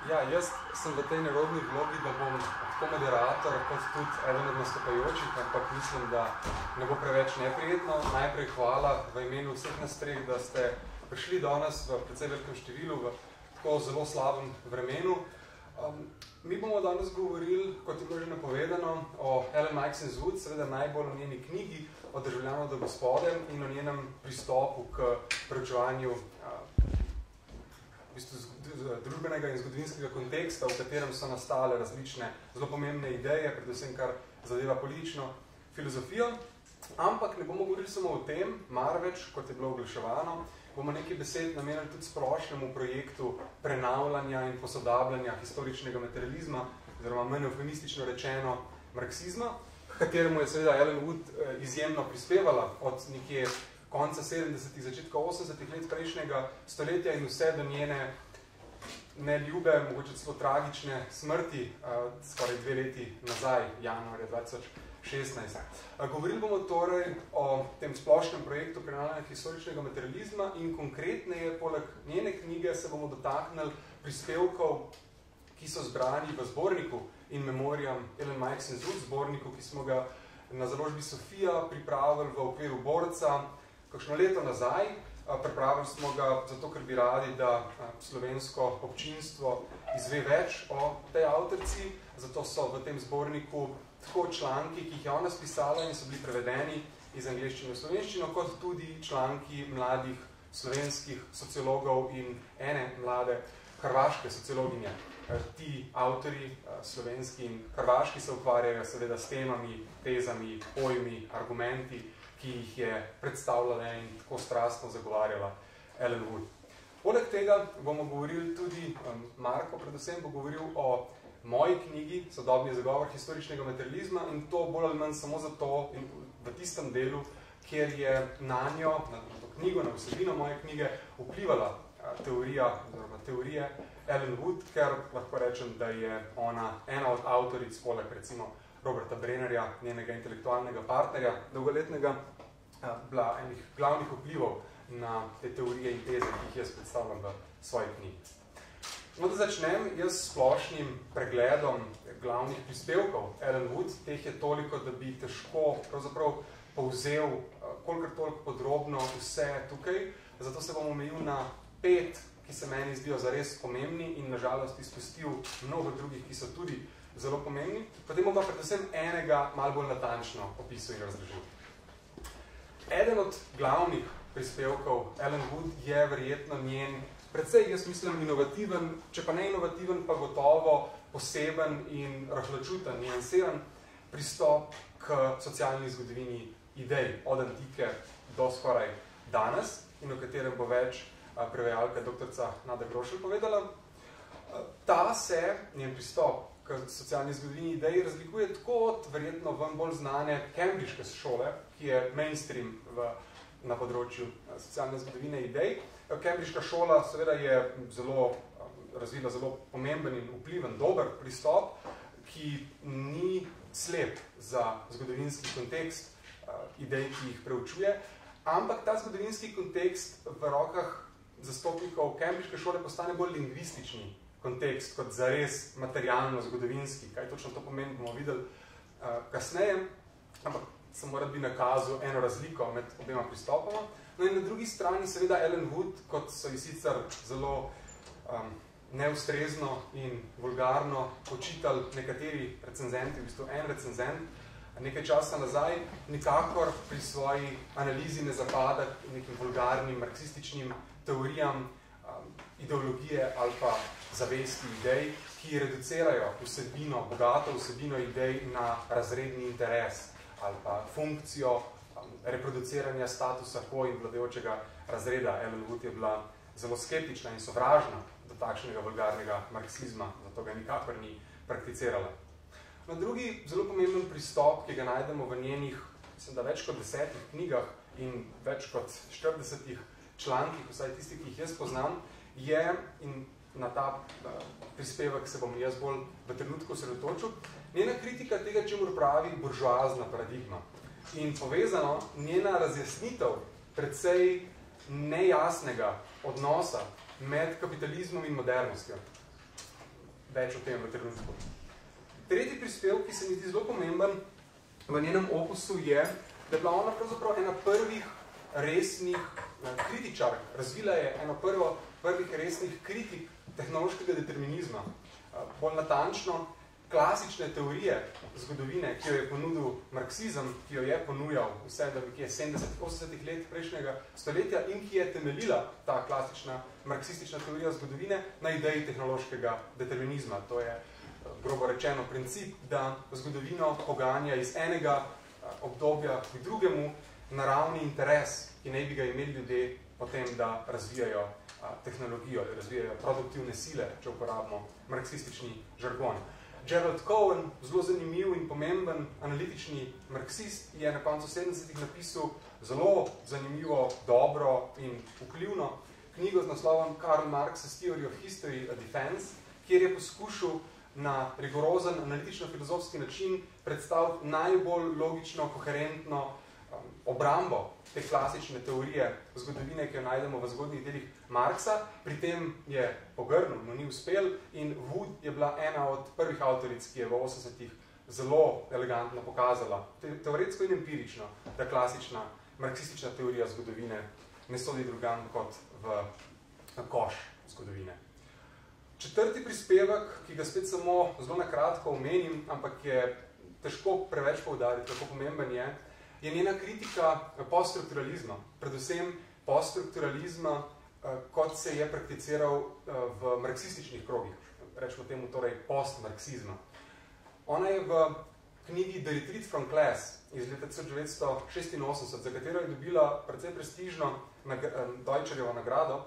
Ja, jaz sem v tej nerodni vlogi, da bom tako moderator, kot tudi eden od nastopajočih, ampak mislim, da ne bo preveč neprijetno. Najprej hvala v imenu vseh nas treh, da ste prišli danes v precej velikem številu, v tako zelo slabem vremenu. Mi bomo danes govorili, kot je bilo že napovedano, o Ellen Maxine Wood, seveda najbolj o njeni knjigi, o državljanov do gospode in o njenem pristopu k preučevanju družbenega in zgodovinskega konteksta, v katerem so nastale različne zelo pomembne ideje, predvsem kar zadeva politično filozofijo. Ampak ne bomo govorili samo o tem, marveč, kot je bilo oglaševano, bomo nekaj besed namenili tudi splošnemu projektu prenavljanja in posodabljanja historičnega materializma, oziroma manj eufemistično rečeno marksizma, kateremu je seveda Ellen Wood izjemno prispevala od nekje konca 70-ih, začetka 80-ih let prejšnjega stoletja in vse do njene neljube, mogoče celo tragične smrti, skoraj 2 leti nazaj, januarja 2016. Govorili bomo torej o tem splošnem projektu prenavljanja historičnega materializma in konkretneje, poleg njene knjige, se bomo dotaknili prispevkov, ki so zbrani v zborniku In Memoriam Ellen Maxine Wood, zborniku, ki smo ga na založbi Sofija pripravili v okviru Borca kakšno leto nazaj. Pripravili smo ga zato, ker bi radi, da slovensko občinstvo izve več o tej avtorici, zato so v tem zborniku tako članki, ki jih je ona spisala in so bili prevedeni iz angleščine v slovenščino, kot tudi članki mladih slovenskih sociologov in ene mlade hrvaške sociologinje. Ti avtori, slovenski in hrvaški, se ukvarjajo seveda s temami, tezami, pojmi, argumenti, ki jih je predstavljala in tako strastno zagovarjala Ellen Wood. Poleg tega bomo govorili tudi, Marko predvsem bo govoril o moji knjigi, Sodobni zagovor historičnega materializma, in to bolj ali manj samo zato in v tistem delu, kjer je na njo, na to knjigo, na vsebino moje knjige, vplivala teorije Ellen Wood, ker lahko rečem, da je ona ena od avtoric, poleg recimo Roberta Brennerja, njenega intelektualnega partnerja, dolgoletnega, bila enih glavnih vplivov na te teorije in teze, ki jih jaz predstavljam v svoji knjigi. No, da začnem jaz s splošnim pregledom glavnih prispevkov Ellen Wood. Teh je toliko, da bi težko pravzaprav povzel kolikor toliko podrobno vse tukaj, zato se bom omejil na 5, ki se meni zdijo zares pomembni in nažalost izpustil mnogo drugih, ki so tudi zelo pomembni. Potem bom pa predvsem enega malo bolj natančno opisal in razložil. Eden od glavnih prispevkov Ellen Wood je verjetno njen precej, jaz mislim, inovativen, če pa ne inovativen, pa gotovo poseben in rahločuten, niansiran pristop k socialni zgodovini idej od antike do skoraj danes, in o katerem bo več prevajalka doktorica Nada Grošelj povedala. Ta se, njen pristop k socialni zgodovini idej, razlikuje tako od verjetno vam bolj znane Cambridgeške šole, ki je mainstream na področju socialne zgodovine idej. Cambridgeška šola seveda je razvila zelo pomemben in vpliven, dober pristop, ki ni slep za zgodovinski kontekst idej, ki jih preučuje, ampak ta zgodovinski kontekst v rokah zastopnikov Cambridgeške šole postane bolj lingvistični kontekst, kot zares materialno-zgodovinski. Kaj točno to pomeni, bomo videli kasneje, ampak samo rad bi nakazal eno razliko med obema pristopoma. No in na drugi strani seveda Ellen Wood, kot so ji sicer zelo neustrezno in vulgarno očitali nekateri recenzenti, v bistvu en recenzent, nekaj časa nazaj, nikakor pri svoji analizi ne zapada nekim vulgarnim marksističnim teorijam ideologije ali pa zavesti idej, ki reducirajo vsebino, bogato vsebino idej na razredni interes ali pa funkcijo reproduciranja statusa quo in vladajočega razreda. Ellen Wood je bila zelo skeptična in sovražna do takšnega vulgarnega marksizma, zato ga nikakor ni prakticirala. Na drugi zelo pomemben pristop, ki ga najdemo v njenih, mislim, da več kot 10 knjigah in več kot 40 člankih, vsaj tisti, ki jih jaz poznam, je, in na ta prispevek se bom jaz bolj v trenutku osredotočil, njena kritika tega, čemur pravi buržoazna paradigma. In povezano njena razjasnitev precej nejasnega odnosa med kapitalizmom in modernostjo. več o tem v trenutku. Tretji prispevek, ki se mi zdi zelo pomemben v njenem opusu je, da je bila ona pravzaprav ena prvih resnih kritičark, razvila je eno prvih resnih kritik tehnološkega determinizma. Bolj natančno, klasične teorije zgodovine, ki jo je ponudil marksizem, ki jo je ponujal vse do 70-80 let prejšnjega stoletja in ki je temeljila ta klasična marksistična teorija zgodovine na ideji tehnološkega determinizma. To je grobo rečeno princip, da zgodovino poganja iz enega obdobja k drugemu naravni interes, ki naj bi ga imeli ljudje potem, da razvijajo tehnologijo, da razvijajo produktivne sile, če uporabimo marksistični žargon. Gerald Cohen, zelo zanimiv in pomemben analitični marksist, je na koncu 70-ih napisal zelo zanimivo, dobro in vplivno knjigo z naslovom Karl Marx's Theory of History, a Defense, kjer je poskušal na rigorozen analitično-filozofski način predstaviti najbolj logično, koherentno obrambo te klasične teorije zgodovine, ki jo najdemo v zgodnjih delih Marxa. Pri tem je pogrnil, no ni uspel, in Wood je bila ena od prvih avtoric, ki je v 80-ih zelo elegantno pokazala, teoretsko in empirično, da klasična marksistična teorija zgodovine ne sodi drugam kot v koš zgodovine. Četrti prispevek, ki ga spet samo zelo nakratko omenim, ampak je težko preveč poudariti, kako pomemben je njena kritika poststrukturalizma, predvsem poststrukturalizma, kot se je prakticiral v marksističnih krogih, rečemo temu torej postmarksizma. Ona je v knjigi The Retreat from Class iz leta 1986, za katero je dobila precej prestižno Deutscherjevo nagrado,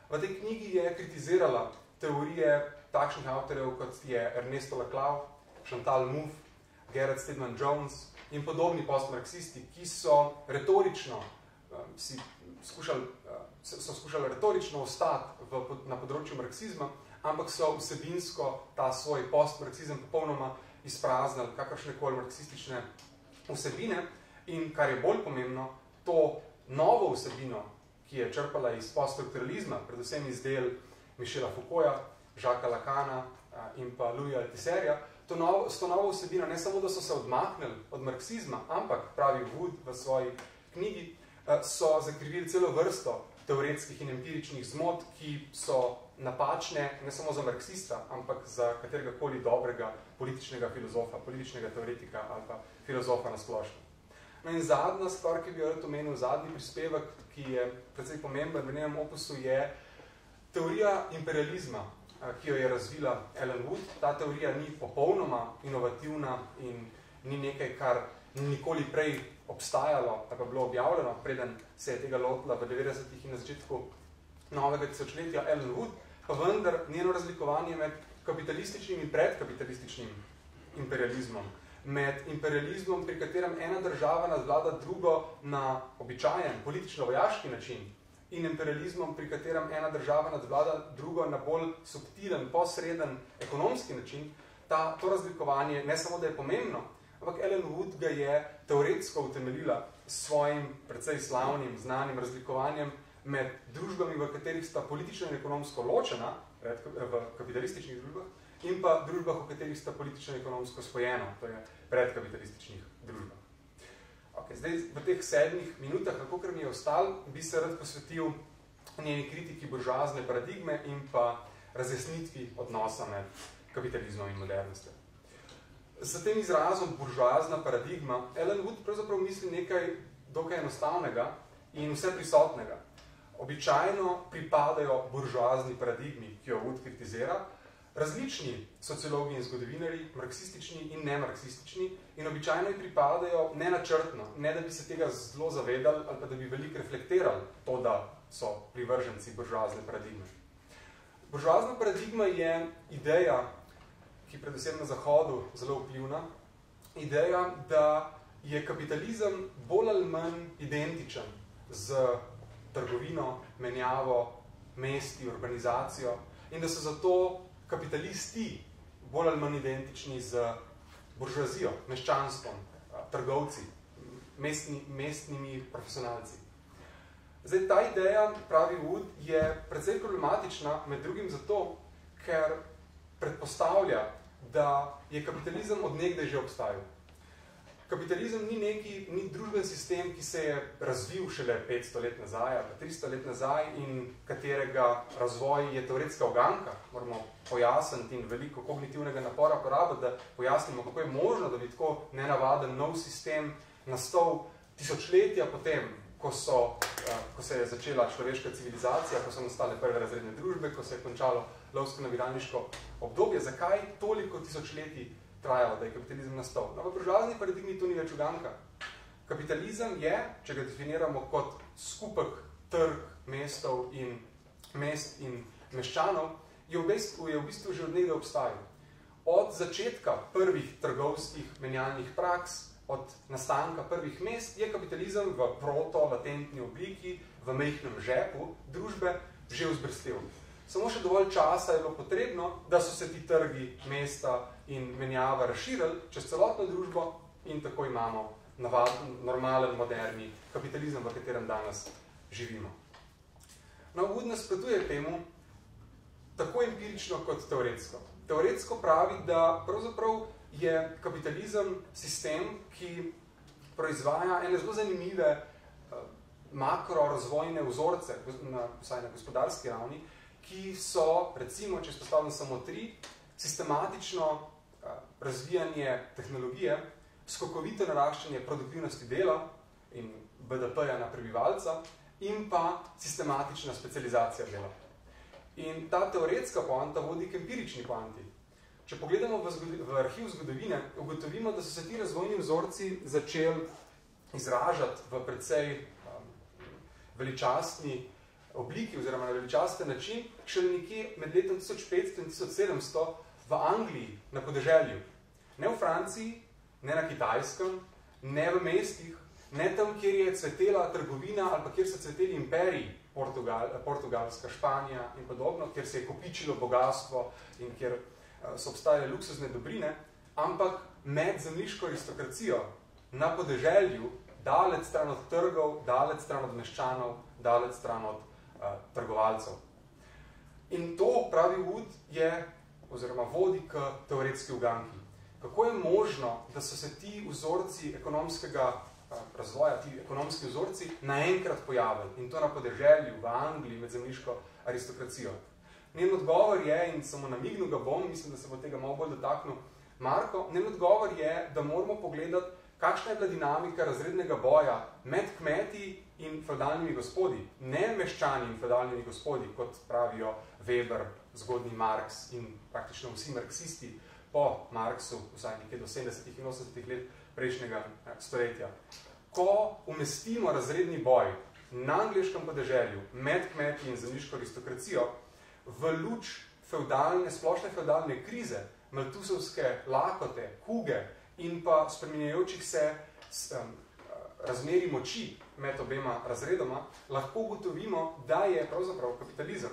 v tej knjigi je kritizirala teorije takšnih avtorjev, kot je Ernesto Laclau, Chantal Mouffe, Garrett Stedman Jones in podobni postmarksisti, ki so retorično skušali retorično ostati na področju marksizma, ampak so vsebinsko ta svoj postmarksizem popolnoma izpraznili kakršnekoli marksistične vsebine in, kar je bolj pomembno, to novo vsebino, ki je črpala iz poststrukturalizma, predvsem iz del Michela Foucaulta, Jacquesa Lacana in pa Louisa Althusserja, s to novo vsebino ne samo, da so se odmaknili od marksizma, ampak, pravi Wood v svoji knjigi, so zakrivili celo vrsto teoretskih in empiričnih zmot, ki so napačne ne samo za marksista, ampak za kateregakoli dobrega političnega filozofa, političnega teoretika ali pa filozofa na splošno. No in zadnja stvar, ki bi jo rad omenil, zadnji prispevek, ki je precej pomemben v njenem opusu, je teorija imperializma, ki jo je razvila Ellen Wood. Ta teorija ni popolnoma inovativna in ni nekaj, kar nikoli prej obstajalo, ali pa bilo objavljeno, preden se je tega lotila v 90-ih in na začetku novega tisočletja Ellen Wood, pa vendar njeno razlikovanje med kapitalističnim in predkapitalističnim imperializmom, med imperializmom, pri katerem ena država nadvlada drugo na običajen politično-vojaški način, in imperializmom, pri katerem ena država nadvlada drugo na bolj subtilen, posreden ekonomski način, to razlikovanje ne samo, da je pomembno, ampak Ellen Wood ga je teoretsko utemeljila s svojim precej slavnim, znanim razlikovanjem med družbami, v katerih sta politično in ekonomsko ločena, v kapitalističnih družbah, in pa družbah, v katerih sta politično in ekonomsko spojena, to je predkapitalističnih družbah. Okay, zdaj, v teh 7 minutah, kakor mi je ostalo, bi se rad posvetil njeni kritiki buržoazne paradigme in pa razjasnitvi odnosa med kapitalizmom in modernostjo. S tem izrazom buržoazna paradigma Ellen Wood pravzaprav misli nekaj dokaj enostavnega in vse prisotnega. Običajno pripadajo buržoazni paradigmi, ki jo Wood kritizira, različni sociologi in zgodovinari, marksistični in nemarksistični, in običajno jih pripadajo nenačrtno, ne da bi se tega zelo zavedali ali pa da bi veliko reflektirali to, da so privrženci buržoazne paradigme. Buržoazna paradigma je ideja, ki predvsem na Zahodu zelo vplivna, ideja, da je kapitalizem bolj ali manj identičen z trgovino, menjavo, mesti, urbanizacijo in da so zato kapitalisti bolj ali manj identični z buržoazijo, meščanstvom, trgovci, mestnimi profesionalci. Zdaj, ta ideja, pravi Wood, je precej problematična, med drugim zato, ker predpostavlja, da je kapitalizem od nekdaj že obstajal. Kapitalizem ni družben sistem, ki se je razvil šele 500 let nazaj, ali 300 let nazaj in katerega razvoj je teoretska uganka. Moramo pojasniti in veliko kognitivnega napora porabiti, da pojasnimo, kako je možno, da bi tako nenavaden nov sistem nastal tisočletja potem, ko se je začela človeška civilizacija, ko so nastale prve razredne družbe, ko se je končalo lovsko-nabiralniško obdobje. Zakaj toliko tisočletij trajalo, da je kapitalizem nastal? No, v buržoazni paradigmi to ni več uganka. Kapitalizem je, če ga definiramo kot skupek trg mest in meščanov, je v bistvu že od nekdaj obstajal. Od začetka prvih trgovskih menjalnih praks, od nastanka prvih mest, je kapitalizem v proto-latentni obliki, v majhnem žepu družbe že vzbrstel. Samo še dovolj časa je bilo potrebno, da so se ti trgi, mesta in menjava razširili čez celotno družbo in tako imamo normalen, moderni kapitalizem, v katerem danes živimo. No, Wood nasprotuje temu tako empirično kot teoretsko. Teoretsko pravi, da pravzaprav je kapitalizem sistem, ki proizvaja ene zelo zanimive makrorazvojne vzorce, vsaj na gospodarski ravni, ki so, recimo, če izpostavljam samo 3, sistematično razvijanje tehnologije, skokovito naraščanje produktivnosti dela in BDP-ja na prebivalca in pa sistematična specializacija dela. In ta teoretska poanta vodi k empirični poanti. Če pogledamo v arhiv zgodovine, ugotovimo, da so se ti razvojni vzorci začeli izražati v precej veličastni obliki oziroma na veličasten način, šele nekje med letom 1500 in 1700 v Angliji, na podeželju. Ne v Franciji, ne na Kitajskem, ne v mestih, ne tam, kjer je cvetela trgovina ali pa kjer so cveteli imperiji, Portugalska, Španija in podobno, kjer se je kopičilo bogatstvo in kjer so obstajale luksuzne dobrine, ampak med zemljiško aristokracijo na podeželju, daleč stran od trgov, daleč stran od meščanov, daleč stran od trgovalcev. In to, pravi Wood, je oziroma vodi k teoretski uganki. Kako je možno, da so se ti vzorci ekonomskega razvoja, ti ekonomski vzorci naenkrat pojavili in to na podeželju, v Angliji, med zemljiško aristokracijo? Njen odgovor je, in samo namignil ga bom, mislim, da se bo tega malo bolj dotaknil Marko, njen odgovor je, da moramo pogledati, kakšna je bila dinamika razrednega boja med kmeti in feudalnimi gospodi, ne meščani in feudalnimi gospodi, kot pravijo Weber, zgodnji Marx in praktično vsi marksisti po Marxu, vsaj nekje do 70. in 80. let prejšnjega stoletja. Ko umestimo razredni boj na angleškem podeželju med kmeti in zemljiško aristokracijo v luč splošne feudalne krize, maltusovske lakote, kuge in pa spreminjajočih se razmeri moči med obema razredoma, lahko ugotovimo, da je pravzaprav kapitalizem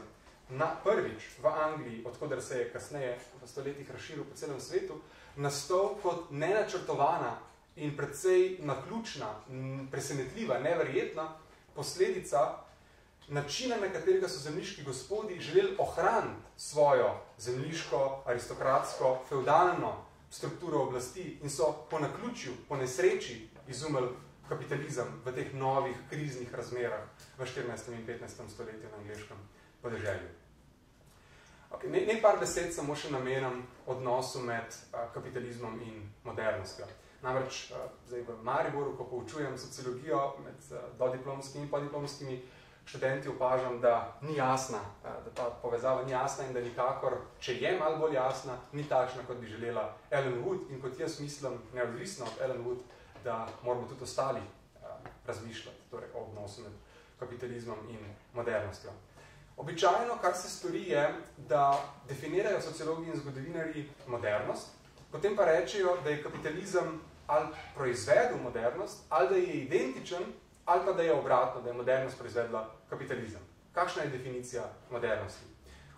prvič v Angliji, odkoder se je kasneje v stoletjih razširil po celem svetu, nastal kot nenačrtovana in precej naključna, presenetljiva, neverjetna posledica načina, na katerega so zemljiški gospodi želeli ohraniti svojo zemljiško, aristokratsko, feudalno strukturo oblasti in so po naključju, po nesreči izumeli kapitalizem v teh novih kriznih razmerah v 14. in 15. stoletju na angleškem podeželju. Okay, ne par besed samo še namenam odnosu med kapitalizmom in modernostjo. Namreč zdaj v Mariboru, ko poučujem sociologijo med dodiplomskimi in podiplomskimi študenti, opažam, da ni jasna, da ta povezava ni jasna in da nikakor, če je malo bolj jasna, ni takšna, kot bi želela Ellen Wood in kot jaz mislim, neodvisno od Ellen Wood, da moramo tudi ostali razmišljati torej, o odnosu med kapitalizmom in modernostjo. Običajno, kar se stori, je, da definirajo sociologi in zgodovinarji modernost, potem pa rečejo, da je kapitalizem ali proizvedel modernost, ali da je identičen, ali pa da je obratno, da je modernost proizvedla kapitalizem. Kakšna je definicija modernosti?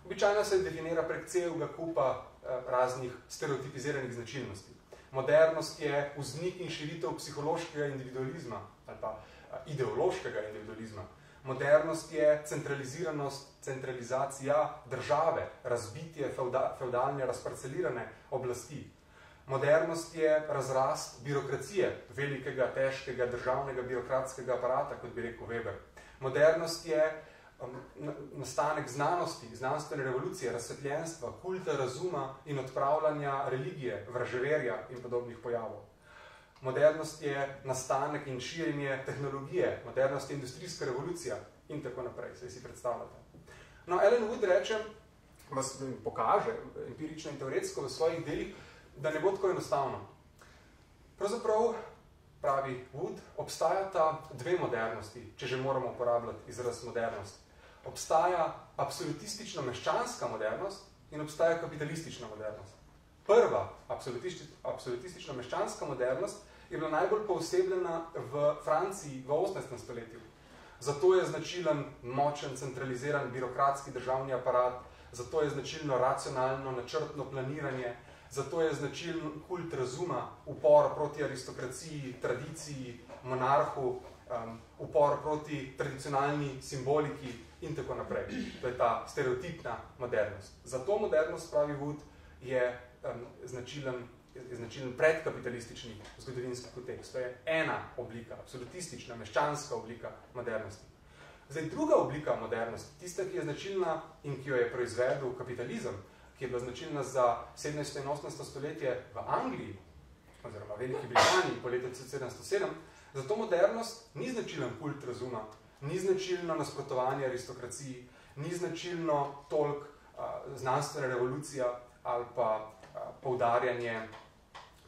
Običajno se definira prek celega kupa raznih stereotipiziranih značilnosti. Modernost je vznik in širitev psihološkega individualizma ali pa ideološkega individualizma. Modernost je centraliziranost, centralizacija države, razbitje fevdalne, razparcelirane oblasti. Modernost je razrast birokracije, velikega, težkega, državnega birokratskega aparata, kot bi rekel Weber. Modernost je nastanek znanosti, znanstvene revolucije, razsvetljenstva, kulta razuma in odpravljanja religije, vraževerja in podobnih pojavov. Modernost je nastanek in širjenje tehnologije, modernost je industrijska revolucija in tako naprej, se si predstavljate. No, Ellen Wood reče, vas pokaže empirično in teoretsko v svojih delih, da ne bo tako enostavno. Pravzaprav, pravi Wood, obstajata dve modernosti, če že moramo uporabljati izraz modernost. Obstaja absolutistično meščanska modernost in obstaja kapitalistična modernost. Prva absolutistično meščanska modernost je bila najbolj poosebljena v Franciji v 18. stoletju. Zato je značilen močen, centraliziran birokratski državni aparat, zato je značilno racionalno, načrtno planiranje, zato je značilen kult razuma, upor proti aristokraciji, tradiciji, monarhu, upor proti tradicionalni simboliki in tako naprej. To je ta stereotipna modernost. Zato modernost, pravi Wood, je značilen predkapitalistični zgodovinski kontekst. To je ena oblika, absolutistična, meščanska oblika modernosti. Zdaj, druga oblika modernosti, tista, ki je značilna in ki jo je proizvedel kapitalizem, ki je bila značilna za 17. in 18. stoletje v Angliji, oziroma Veliki Britaniji po letu 1707, zato modernost ni značilen kult razuma, ni značilno nasprotovanje aristokraciji, ni značilno toliko znanstvena revolucija ali pa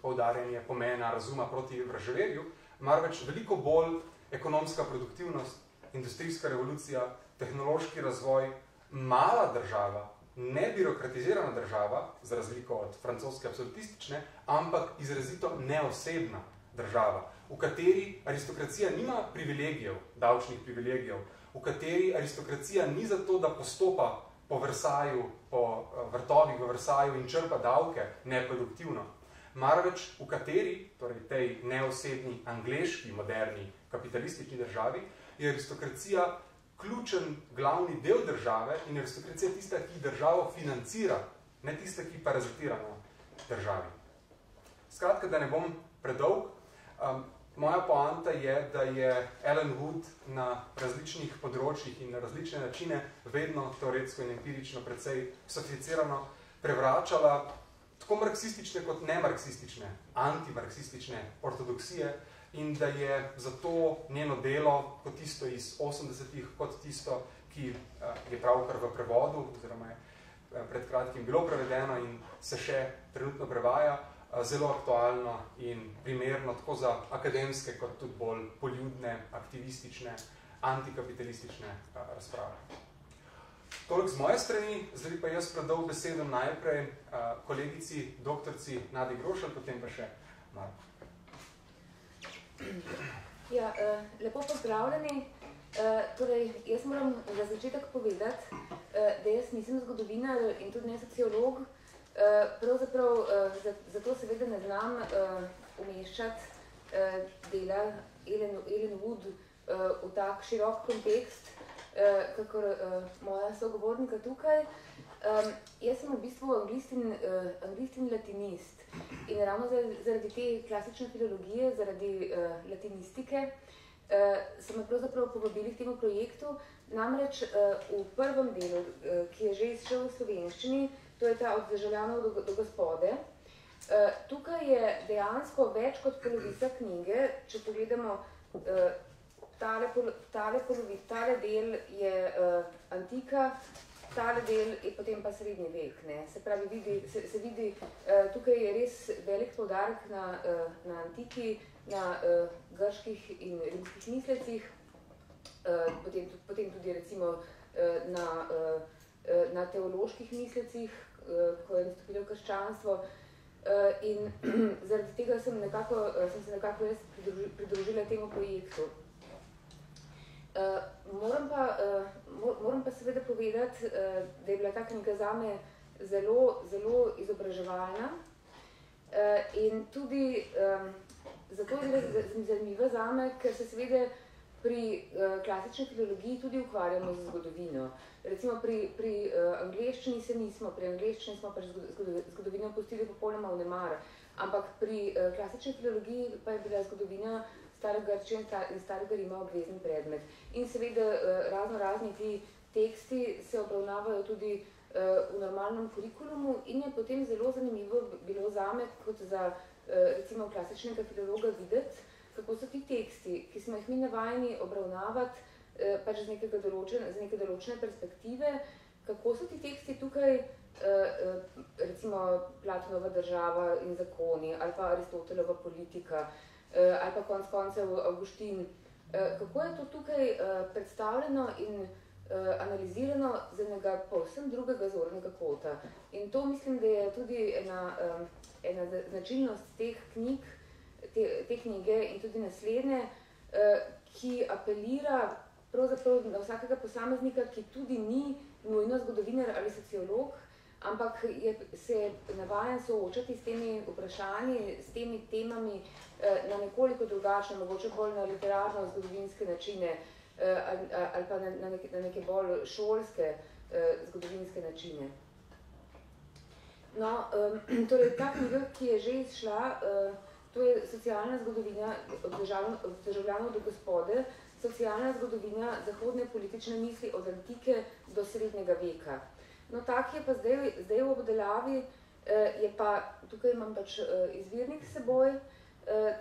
poudarjanje pomena razuma proti vraževerju, marveč veliko bolj ekonomska produktivnost, industrijska revolucija, tehnološki razvoj, mala država, ne birokratizirana država, za razliko od francoske absolutistične, ampak izrazito neosebna država, v kateri aristokracija nima privilegijev, davčnih privilegijev, v kateri aristokracija ni zato, da postopa po Versaju, po vrtovih v Versaju in črpa davke neproduktivno, marveč v kateri, torej tej neosebni, angleški, moderni, kapitalistični državi, je aristokracija ključen glavni del države in aristokracija tista, ki državo financira, ne tista, ki parazitira na državi. Skratka, da ne bom predolg, moja poanta je, da je Ellen Wood na različnih področjih in na različne načine vedno teoretsko in empirično precej sofisticirano prevračala tako marksistične kot nemarksistične, antimarksistične ortodoksije in da je zato njeno delo kot tisto iz 80-ih, kot tisto, ki je pravkar v prevodu, oziroma je pred kratkim bilo prevedeno in se še trenutno prevaja, zelo aktualno in primerno tako za akademske kot tudi bolj poljudne, aktivistične, antikapitalistične razprave. Toliko z moje strani, zdaj pa jaz predal besedo najprej kolegici, doktorci Nadi Grošelj, potem pa še Marko. Ja, lepo pozdravljeni. Torej, jaz moram za začetek povedati, da jaz nisem zgodovinar in tudi ne sociolog. Pravzaprav zato seveda ne znam umeščati dela Ellen Wood v tak širok kontekst, kakor moja sogovornika tukaj. Jaz sem v bistvu anglist in latinist in ravno zaradi te klasične filologije, zaradi latinistike, so me pravzaprav povabili k temu projektu. Namreč v prvem delu, ki je že izšel v slovenščini, to je ta od državljanov do gospode. Tukaj je dejansko več kot polovica knjige, če pogledamo, tale del je antika, tale del je potem pa srednji vek. Ne? Se pravi, se vidi, tukaj je res velik poudarek na antiki, na grških in rimskih mislecih, potem tudi recimo na teoloških mislecih, ko je nastopilo krščanstvo. In zaradi tega sem se nekako jaz pridružila temu projektu. Moram pa seveda povedati, da je bila ta knjiga zame zelo, zelo izobraževalna in tudi zato je zanimiva zame, ker se seveda pri klasični filologiji tudi ukvarjamo z zgodovino. Recimo pri angleščini se nismo, pri angleščini smo pač zgodovino pustili popolnoma vnemar, ampak pri klasični filologiji pa je bila zgodovina Stare Grčije in Starega Rima obvezni predmet. In seveda razni ti teksti se obravnavajo tudi v normalnem kurikulumu in je potem zelo zanimivo bilo zame, kot za recimo klasičnega filologa videti, kako so ti teksti, ki smo jih mi navajeni obravnavati pač z neke določene perspektive, kako so ti teksti tukaj, recimo Platonova država in zakoni, ali pa Aristotelova politika, ali pa konec koncev Avguštin, kako je to tukaj predstavljeno in analizirano z enega povsem drugega zornega kota. In to mislim, da je tudi ena značilnost teh knjig, te knjige in tudi naslednje, ki apelira pravzaprav na vsakega posameznika, ki tudi ni nujno zgodovinar ali sociolog, ampak se je navajen soočati s temi vprašanji, s temi temami na nekoliko drugačne, mogoče bolj na literarno-zgodovinske načine ali pa na neke bolj šolske zgodovinske načine. No, torej ta knjiga, ki je že izšla, to je socialna zgodovina od državljanov do gospode, socialna zgodovina zahodne politične misli od antike do srednjega veka. No, tak je pa zdaj v obdelavi, je pa, tukaj imam pač izvirnik s seboj,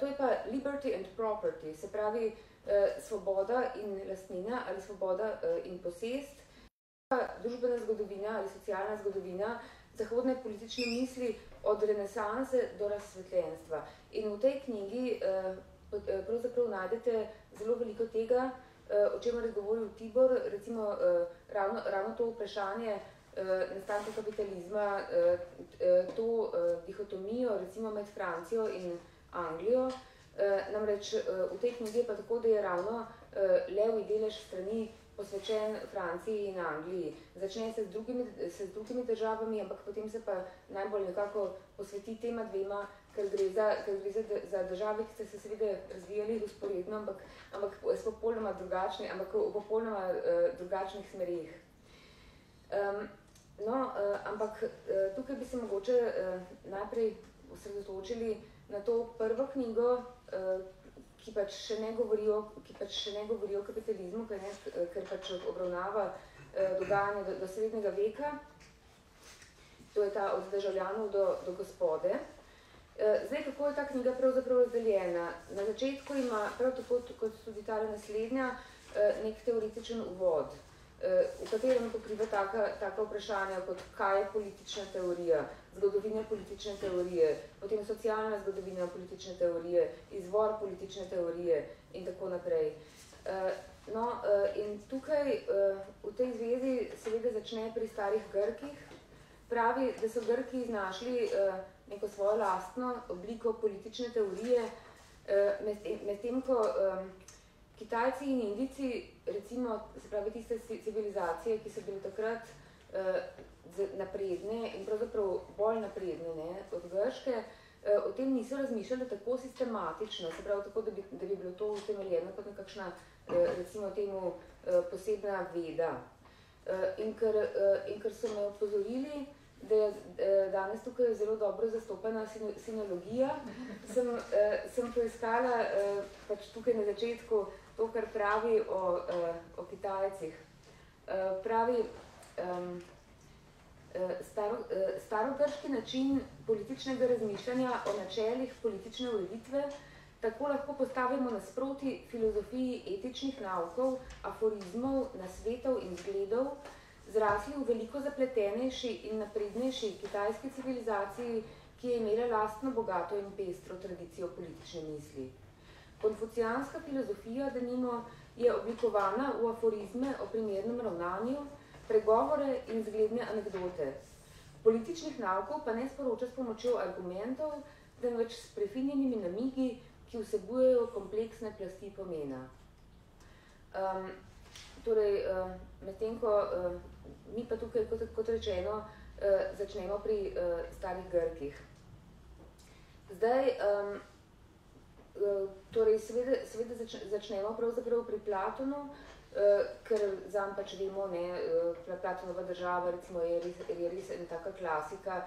to je pa Liberty and Property, se pravi svoboda in lastnina ali svoboda in posest, družbena zgodovina ali socialna zgodovina zahodne politične misli od renesanse do razsvetljenstva. In v tej knjigi pravzaprav najdete zelo veliko tega, o čemer je govoril Tibor, recimo ravno to vprašanje nastanka kapitalizma, to dihotomijo recimo med Francijo in Anglijo. Namreč v tej knjigi je pa tako, da je ravno levi delež strani posvečen Franciji in Angliji. Začne se z drugimi državami, ampak potem se pa najbolj nekako posveti tema dvema, ker gre za države, ki ste se seveda razvijali usporedno, ampak s popolnoma drugačni, ampak v popolnoma drugačnih smerih. No, ampak tukaj bi se mogoče najprej osredotočili na to prvo knjigo, ki pač še ne govori o kapitalizmu, ker pač obravnava dogajanje do srednjega veka. To je ta od državljanov do gospode. Zdaj, kako je ta knjiga pravzaprav razdeljena? Na začetku ima, prav tako kot tudi ta naslednja, nek teoretičen uvod, v katerem pokriva taka vprašanja, kot kaj je politična teorija, zgodovina politične teorije, potem socialna zgodovina politične teorije, izvor politične teorije in tako naprej. No, in tukaj v tej zvezi seveda začne pri starih Grkih. Pravi, da so Grki iznašli neko svojo lastno obliko politične teorije, medtem ko Kitajci in Indijci, recimo, se pravi tiste civilizacije, ki so bile takrat napredne in pravzaprav bolj napredne od Grške, o tem niso razmišljali tako sistematično, se pravi tako, da bi bilo to utemeljeno kot nekakšna, recimo temu, posebna veda. In ker so me opozorili, da je danes tukaj zelo dobro zastopana sinologija, sem poiskala pač tukaj na začetku to, kar pravi o Kitajcih. Pravi, starogrški način političnega razmišljanja o načelih politične ureditve tako lahko postavimo nasproti filozofiji etičnih naukov, aforizmov, nasvetov in zgledov, zrasli v veliko zapletenejši in naprednejši kitajski civilizaciji, ki je imela lastno bogato in pestro tradicijo politične misli. Konfucijanska filozofija, denimo, je oblikovana v aforizme o primernem ravnanju, pregovore in zgledne anekdote. Političnih naukov pa ne sporoča s pomočjo argumentov, temveč s prefinjenimi namigi, ki vsebujejo kompleksne plasti pomena. Torej, medtem ko mi pa tukaj, kot rečeno, začnemo pri starih Grkih. Zdaj, Torej, seveda začnemo pravzaprav pri Platonu, ker zanj pač vemo, Platonova država recimo, je res ena taka klasika,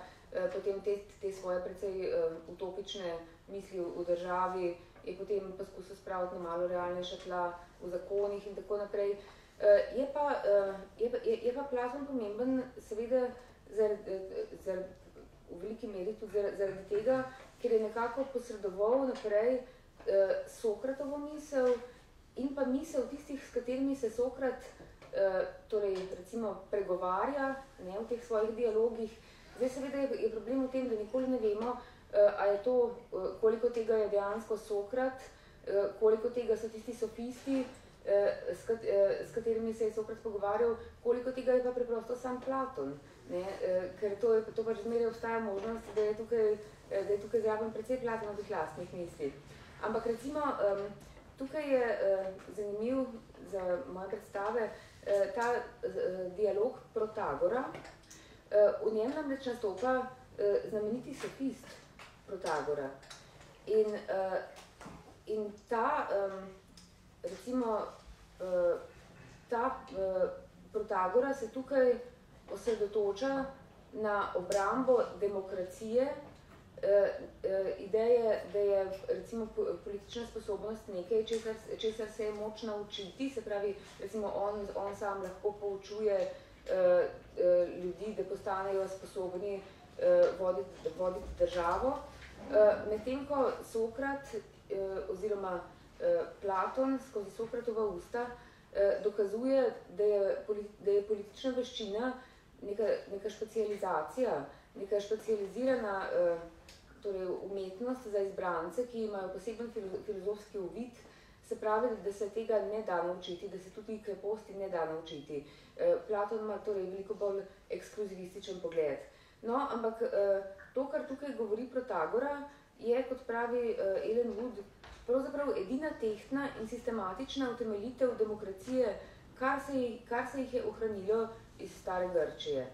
potem te svoje precej utopične misli v državi je potem poskusil spraviti na malo realnejša tla v zakonih in tako naprej. Je pa Platon pomemben seveda v veliki meri tudi zaradi tega, ker je nekako posredoval naprej Sokratovo misel in pa misel tistih, s katerimi se Sokrat torej recimo pregovarja v teh svojih dialogih. Zdaj seveda je problem v tem, da nikoli ne vemo, a je to, koliko tega je dejansko Sokrat, koliko tega so tisti sofisti, s katerimi se je Sokrat pogovarjal, koliko tega je pa preprosto sam Platon. Ker to pač zmeraj obstaja možnost, da je tukaj zraven precej Platonovih lastnih misli. Ampak recimo, tukaj je zanimiv za moje predstave ta dialog Protagora. V njem namreč nastopa znameniti sofist Protagora. In ta, recimo, ta Protagora se tukaj osredotoča na obrambo demokracije, ideje, da je recimo politična sposobnost nekaj, česar se je moč naučiti, se pravi, recimo on sam lahko poučuje ljudi, da postanejo sposobni voditi državo. Medtem ko Sokrat oziroma Platon skozi Sokratova usta dokazuje, da je politična veščina neka specializacija, neka specializirana torej umetnost za izbrance, ki imajo poseben filozofski uvid, se pravi, da se tega ne da naučiti, da se tudi kreposti ne da naučiti. Platon ima torej veliko bolj ekskluzivističen pogled. No, ampak to, kar tukaj govori Protagora, je, kot pravi Ellen Wood, pravzaprav edina tehtna in sistematična utemeljitev demokracije, kar se jih je ohranilo iz stare Grčije.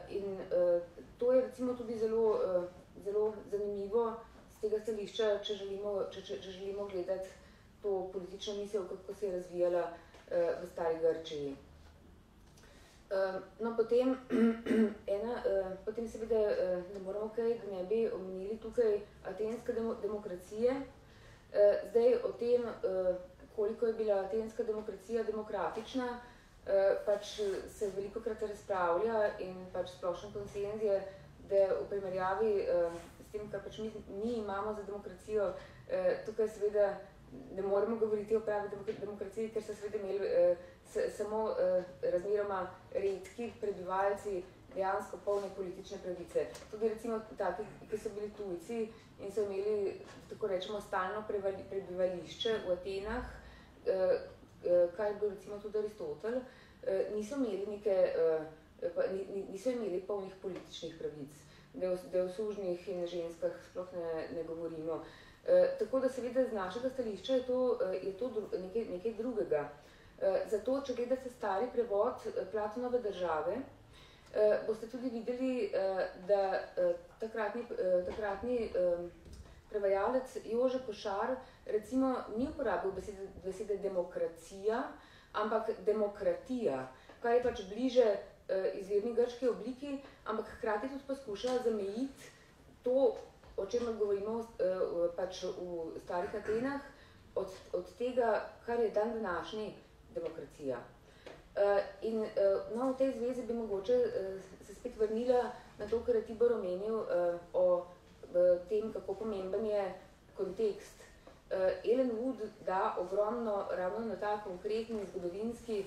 In to je recimo tudi zelo zanimivo z tega stališča, če želimo gledati to politično misel, kako se je razvijala v stari Grčiji. No, potem seveda ne moramo kaj, da ne bi omenili tukaj atenske demokracije. Zdaj o tem, koliko je bila atenska demokracija demokratična, pač se velikokrat razpravlja in pač splošen konsenz je, da v primerjavi s tem, kar pač mi imamo za demokracijo, tukaj seveda ne moremo govoriti o pravi demokraciji, ker so seveda imeli samo razmeroma redki prebivalci dejansko polne politične pravice. Tudi recimo taki, ki so bili tujci in so imeli, tako rečemo, stalno prebivališče v Atenah, kar je bil recimo tudi Aristotel, niso imeli polnih političnih pravic, da o sužnjih in ženskah sploh ne govorimo. Tako da seveda z našega stališča je to nekaj drugega. Zato, če gledate stari prevod Platonove države, boste tudi videli, da takratni prevajalec Jože Košar recimo ni uporabil besede demokracija, ampak demokratija, kar je pač bliže izvirni grški obliki, ampak hkrati tudi poskuša zamejiti to, o čemer govorimo pač v starih Atenah, od tega, kar je dan današnji demokracija. In v tej zvezi bi mogoče se spet vrnila na to, kar je Tibor omenil o tem, kako pomemben je kontekst. Ellen Wood da ogromno ravno na ta konkretni, zgodovinski,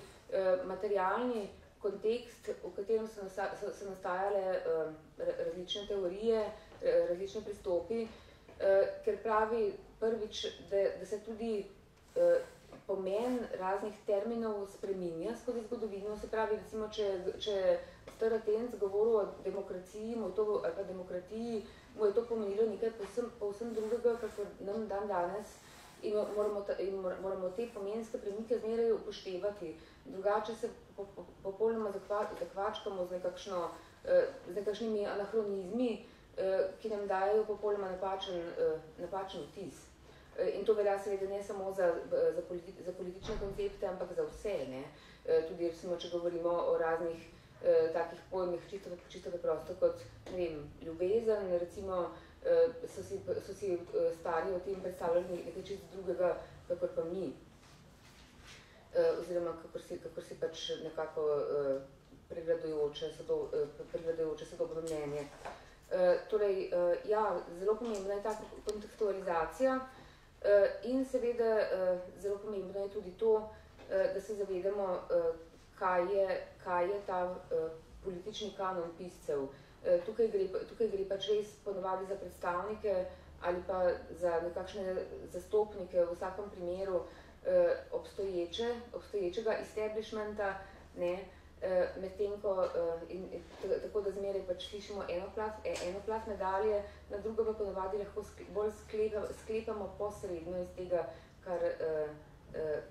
materialni kontekst, v katerem so nastajale različne teorije, različne pristopi, ker pravi prvič, da se tudi pomen raznih terminov spreminja skozi zgodovino. Se pravi, recimo, če star Atenc govoril o demokraciji, ali pa demokratiji, mu je to pomenilo nekaj povsem drugega, kakor nam dan danes, in moramo te pomenske premike zmeraj upoštevati. Drugače se popolnoma zakvačkamo z nekakšnimi anahronizmi, ki nam dajo popolnoma napačen vtis. In to velja seveda ne samo za politične koncepte, ampak za vse. Ne? Tudi recimo, če govorimo o raznih takih pojmih čisto preprosto kot, ne vem, ljubezen, recimo so si stari o tem predstavljali nekaj čisto drugega, kakor pa mi. Oziroma, kakor si pač nekako prevladujoče sodobno mnenje. Torej, ja, zelo pomembna je ta kontekstualizacija in seveda zelo pomembno je tudi to, da se zavedamo, kaj je ta politični kanon piscev. Tukaj gre pač res ponovadi za predstavnike ali pa za nekakšne zastopnike v vsakem primeru obstoječega establishmenta, ne, medtem ko tako da zmeraj pač slišimo eno plat medalje, na drugo pa ponovadi lahko bolj sklepamo posredno iz tega,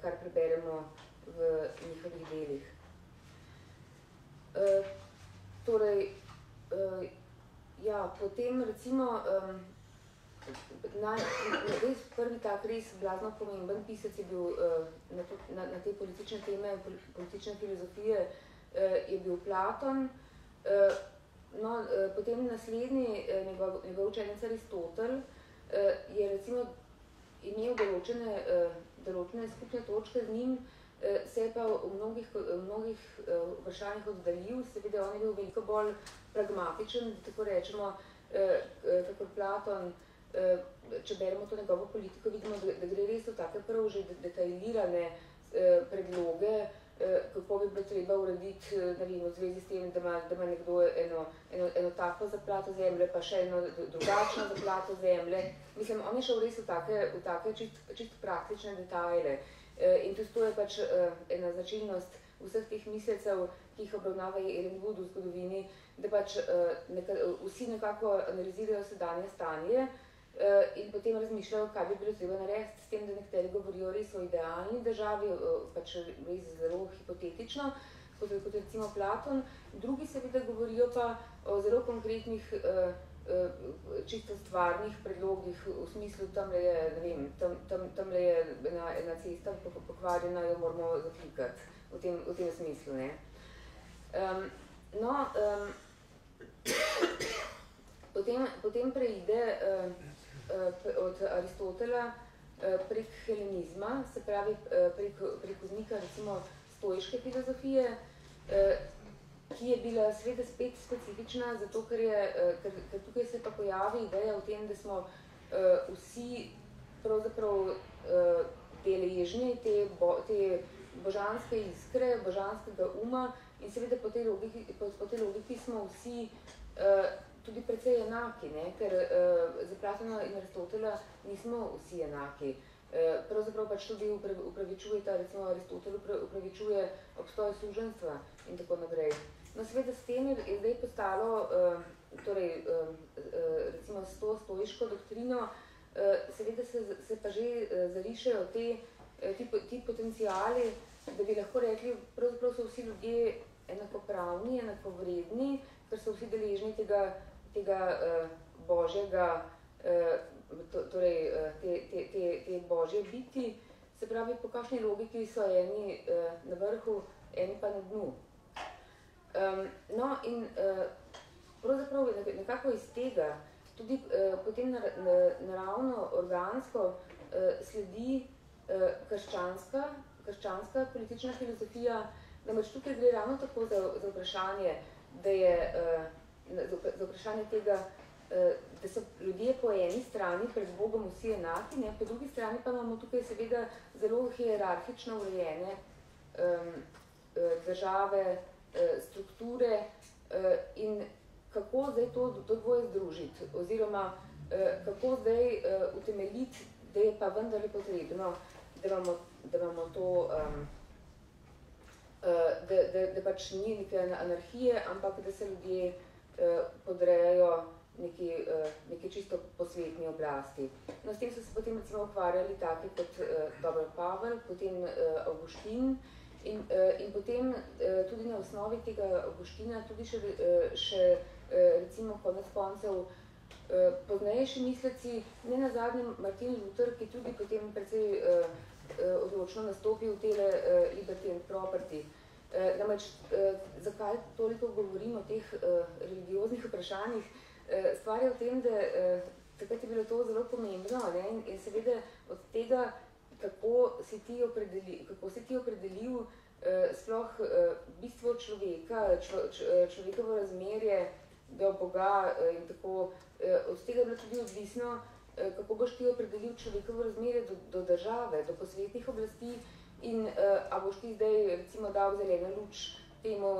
kar preberemo v njihovih delih. Torej, ja, potem recimo prvi tak res blazno pomemben pisec je bil na te politične teme, politične filozofije, je bil Platon. No, potem naslednji, njegov učenec Aristotel, je recimo imel določene skupne točke z njim, se je pa v mnogih vprašanjih oddaljil, seveda on je bil veliko bolj pragmatičen, tako rečemo, kakor Platon. Če beremo to njegovo politiko, vidimo, da gre res v take prav že detailirane predloge, kako bi bilo treba urediti, ne vem, v zvezi s tem, da ima nekdo eno tako zaplato zemlje, pa še eno drugačno zaplato zemlje. Mislim, on je šel res v take čist praktične detajle. In tudi to je pač ena značilnost vseh teh mislecev, ki jih obravnava Ellen Wood v zgodovini, da pač vsi nekako analizirajo sedanje stanje in potem razmišljajo, kaj bi bilo treba narediti, s tem, da nekateri govorijo res o idealni državi, pač res zelo hipotetično, kot recimo Platon, drugi seveda govorijo pa o zelo konkretnih, čisto stvarnih predlogih, v smislu, tamle je, ne vem, tamle je ena cesta pokvarjena, jo moramo zaklikati, v tem smislu, ne. No, potem preide od Aristotela prek helenizma, se pravi prek vznika recimo stoiške filozofije, ki je bila seveda spet specifična, zato ker tukaj se pa pojavi ideja o tem, da smo vsi pravzaprav deležni te božanske iskre, božanskega uma in seveda po tej logiki smo vsi tudi precej enaki, ne? Ker za Platona in Aristotela nismo vsi enaki. Pravzaprav pač tudi upravičuje recimo Aristotel upravičuje obstoj suženjstva in tako naprej. No, seveda s tem je zdaj postalo, torej recimo s to stoiško doktrino, seveda se pa že zarišajo ti potenciali, da bi lahko rekli, pravzaprav so vsi ljudje enakopravni, enakovredni, ker so vsi deležni tega božjega, torej te božje biti, se pravi, po kakšni logiki so eni na vrhu, eni pa na dnu. No, in pravzaprav nekako iz tega tudi potem naravno, organsko sledi krščanska politična filozofija, namreč tukaj gre ravno tako za vprašanje, za vprašanje tega, da so ljudje po eni strani pred Bogom vsi enaki, ne? Po drugi strani pa imamo tukaj seveda zelo hierarhično urejene države, strukture in kako zdaj to dvoje združiti, oziroma kako zdaj utemeljiti, da je pa vendarle potrebno, da imamo to, da pač ni neke anarhije, ampak da se ljudje podrejajo neki čisto posvetni oblasti. No, s tem so se potem recimo ukvarjali taki kot Dober Pavel, potem Avguštin in potem tudi na osnovi tega Avguština tudi še recimo konec koncev poznejši misleci, ne nazadnje Martin Luther, ki tudi potem precej odločno nastopil v tele Liberty and Property. Namreč, zakaj toliko govorim o teh religioznih vprašanjih? Stvar je v tem, da takrat je bilo to zelo pomembno, ne? In seveda od tega, kako si ti opredelil sploh bistvo človeka, človekovo razmerje do Boga in tako, od tega je bilo tudi odvisno, kako boš ti opredelil človekovo razmerje do države, do posvetnih oblasti in a boš ti zdaj recimo dal zeleno luč temu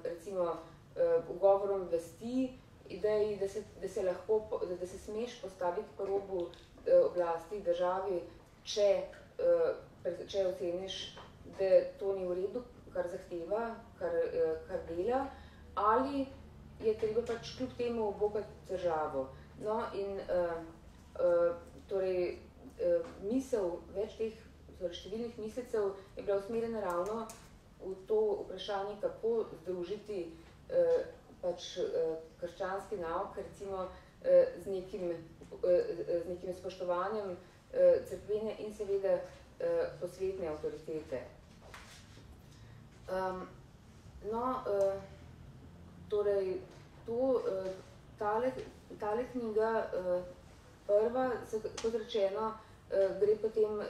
recimo ugovorom vlasti, ideji, da se smeš postaviti po robu oblasti državi, če oceniš, da to ni v redu, kar zahteva, kar dela, ali je treba pač kljub temu obogati državo. No in torej misel več teh številnih mislecev je bila usmerjena ravno v to vprašanje, kako združiti pač krščanski nauk, recimo z nekim spoštovanjem cerkvene in seveda posvetne avtoritete. Torej, tale knjiga prva, kot rečeno, gre potem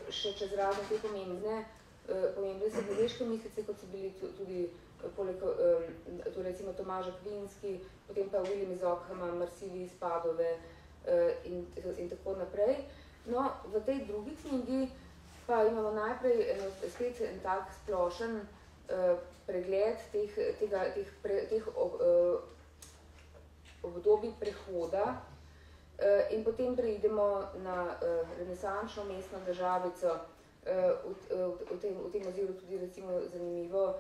še čez razne te pomembne srednjeveške mislice, kot so bili tudi torej recimo Tomaž Akvinski, potem pa William iz Ockhama, Marsili iz Padove in tako naprej. No, v tej drugi knjigi pa imamo najprej spet en tak splošen pregled teh obdobij prehoda in potem preidemo na renesančno mestno državico. V tem oziru tudi recimo zanimivo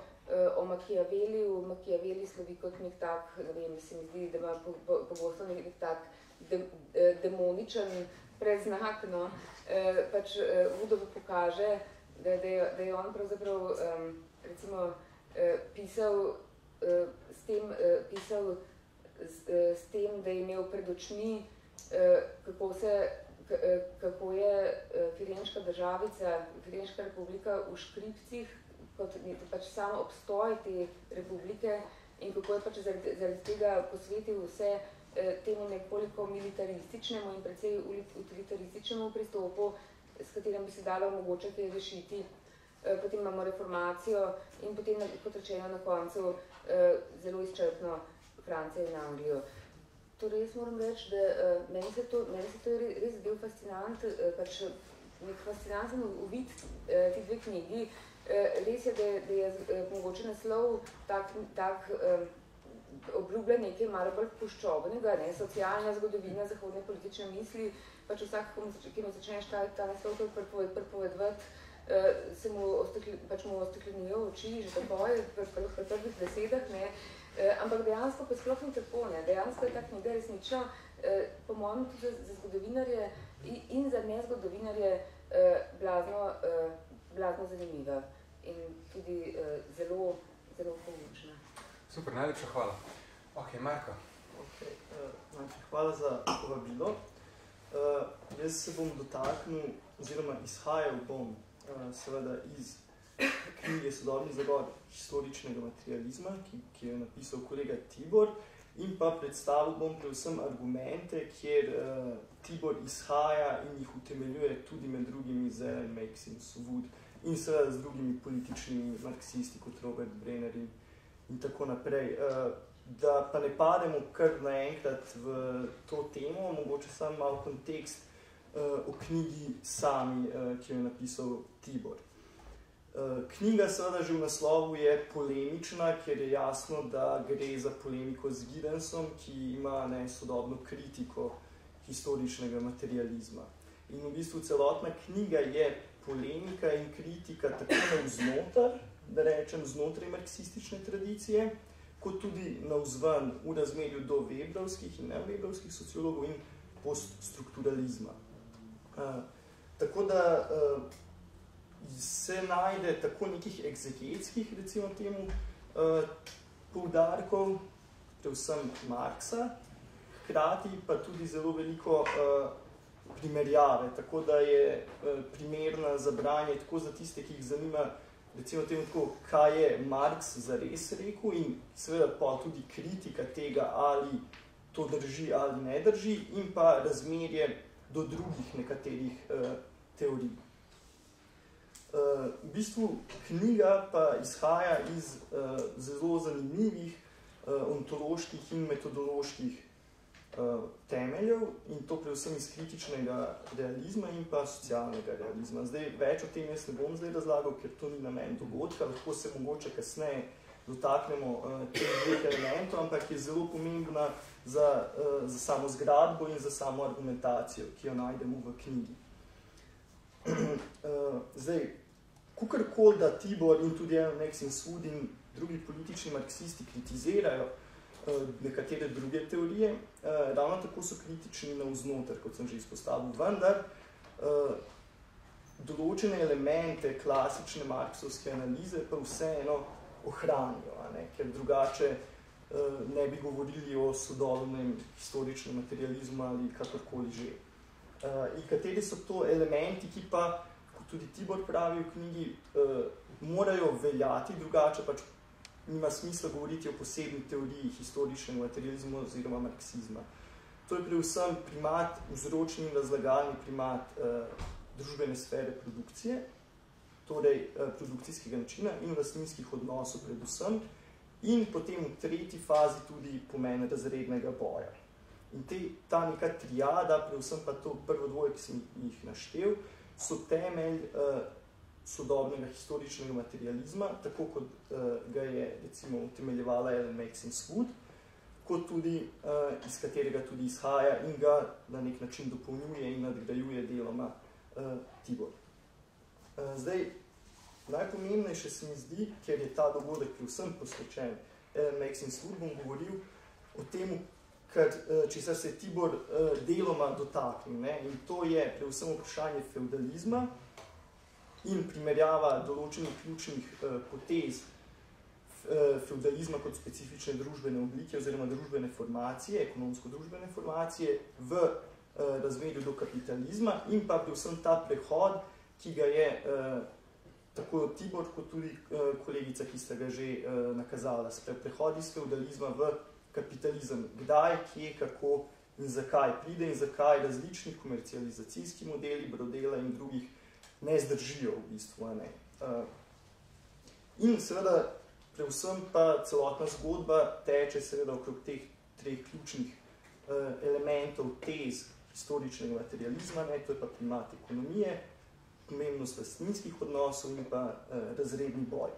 o Machiavelliju. Machiavelli slovi kot nek tak, ne vem, se mi zdi, da ima pogosto nek tak demoničen preznak, no. Pač Woodov pokaže, da je on pravzaprav recimo pisal s tem, da je imel pred očmi, kako je Firenčka državica, Firenčka republika v škripcih, kot pač sam obstoj te republike in kako je pač zaradi tega posvetil vse temu nekoliko militarističnemu in precej utilitarističnemu pristopu, s katerim bi se dalo mogoče rešiti. Potem imamo reformacijo in potem, kot rečeno, na koncu zelo izčrpno Francijo in Anglijo. Torej, jaz moram reči, da meni se to res bil fascinant, pač nek fascinanten uvid ti dve knjigi. Res je, da je mogoče naslov tak obljublja nekaj malo bolj puščobnega, ne, socialna zgodovina zahodne politične misli, pač vsak, ki mu začneš ta naslov prepovedovati, se mu osteklenijo oči, že takoj, pri prvih besedah, ne. Ampak dejansko pa sploh ni tako, ne. Dejansko je ta knjiga resnično, po mojem tudi za zgodovinarje in za nezgodovinarje blazno zanimiva in tudi zelo poučna. Super, najlepša hvala. Ok, Marko. Hvala za povabilo. Jaz se bom dotaknil, oziroma izhajal bom seveda iz knjige Sodobni zagon historičnega materializma, ki je napisal kolega Tibor, in pa predstavil bom predvsem argumente, kjer Tibor izhaja in jih utemeljuje tudi med drugimi z Ellen Maxins, Wood in seveda z drugimi političnimi marksisti kot Robert Brenner in tako naprej. Da pa ne pademo kar naenkrat v to temo, mogoče samo malo kontekst o knjigi sami, ki jo je napisal Tibor. Knjiga seveda že v naslovu je polemična, ker je jasno, da gre za polemiko z Giddенsom, ki ima sodobno kritiko historičnega materializma. In v bistvu celotna knjiga je polemika in kritika tako navznoter, da rečem znotraj marksistične tradicije, kot tudi navzven v razmerju do webrovskih in nevebrovskih sociologov in poststrukturalizma. Tako da se najde tako nekih egzegetskih, recimo temu, poudarkov, predvsem Marksa, hkrati pa tudi zelo veliko primerjave, tako da je primerna za branje tako za tiste, ki jih zanima, recimo temu tako, kaj je Marx zares rekel in seveda pa tudi kritika tega, ali to drži ali ne drži, in pa razmerje do drugih nekaterih teorij. V bistvu knjiga pa izhaja iz zelo zanimivih ontoloških in metodoloških temeljev, in to predvsem iz kritičnega realizma in pa socialnega realizma. Zdaj, več o tem jaz ne bom zdaj razlagal, ker to ni namen dogodka, lahko se mogoče kasneje dotaknemo teh dveh elementov, ampak je zelo pomembna za samo zgradbo in za samo argumentacijo, ki jo najdemo v knjigi. Zdaj, kakorkoli da Tibor in tudi Max in Swood in drugi politični marksisti kritizirajo nekatere druge teorije, ravno tako so kritični navznoter, kot sem že izpostavil, vendar določene elemente klasične marksovske analize pa vseeno ohranijo, ker drugače ne bi govorili o sodobnem historičnem materializmu ali kakorkoli že. In kateri so to elementi, ki pa, kot tudi Tibor pravi v knjigi, morajo veljati, drugače pač nima smisla govoriti o posebnih teoriji historičnega materializma oziroma marksizma. To je predvsem primat, vzročni in razlagalni primat družbene sfere produkcije, torej produkcijskega načina in lastninskih odnosov predvsem, in potem v tretji fazi tudi pomen razrednega boja. In ta neka triada, predvsem pa to prvo dvoje, ki sem jih naštel, so temelj sodobnega historičnega materializma, tako kot ga je recimo utemeljevala Max in Swood, kot tudi iz katerega tudi izhaja in ga na nek način dopolnjuje in nadgrajuje deloma Tibor. Zdaj, najpomembnejše se mi zdi, ker je ta dogodek predvsem posvečen Max in Swood, bom govoril o tem, česar se je Tibor deloma dotaknil, in to je predvsem vprašanje feudalizma in primerjava določenih ključnih potez feudalizma kot specifične družbene oblike oziroma družbene formacije, ekonomsko-družbene formacije v razmerju do kapitalizma in pa predvsem ta prehod, ki ga je tako Tibor kot tudi kolegica, ki sta ga že nakazala, prehod iz feudalizma v kapitalizem. Kdaj, kje, kako in zakaj pride in zakaj različni komercializacijski modeli, brodela in drugih ne zdržijo v bistvu. In seveda, predvsem pa celotna zgodba teče seveda okrog teh treh ključnih elementov tez historičnega materializma, to je pa primat ekonomije, pomembnost lastninskih odnosov in pa razredni boj.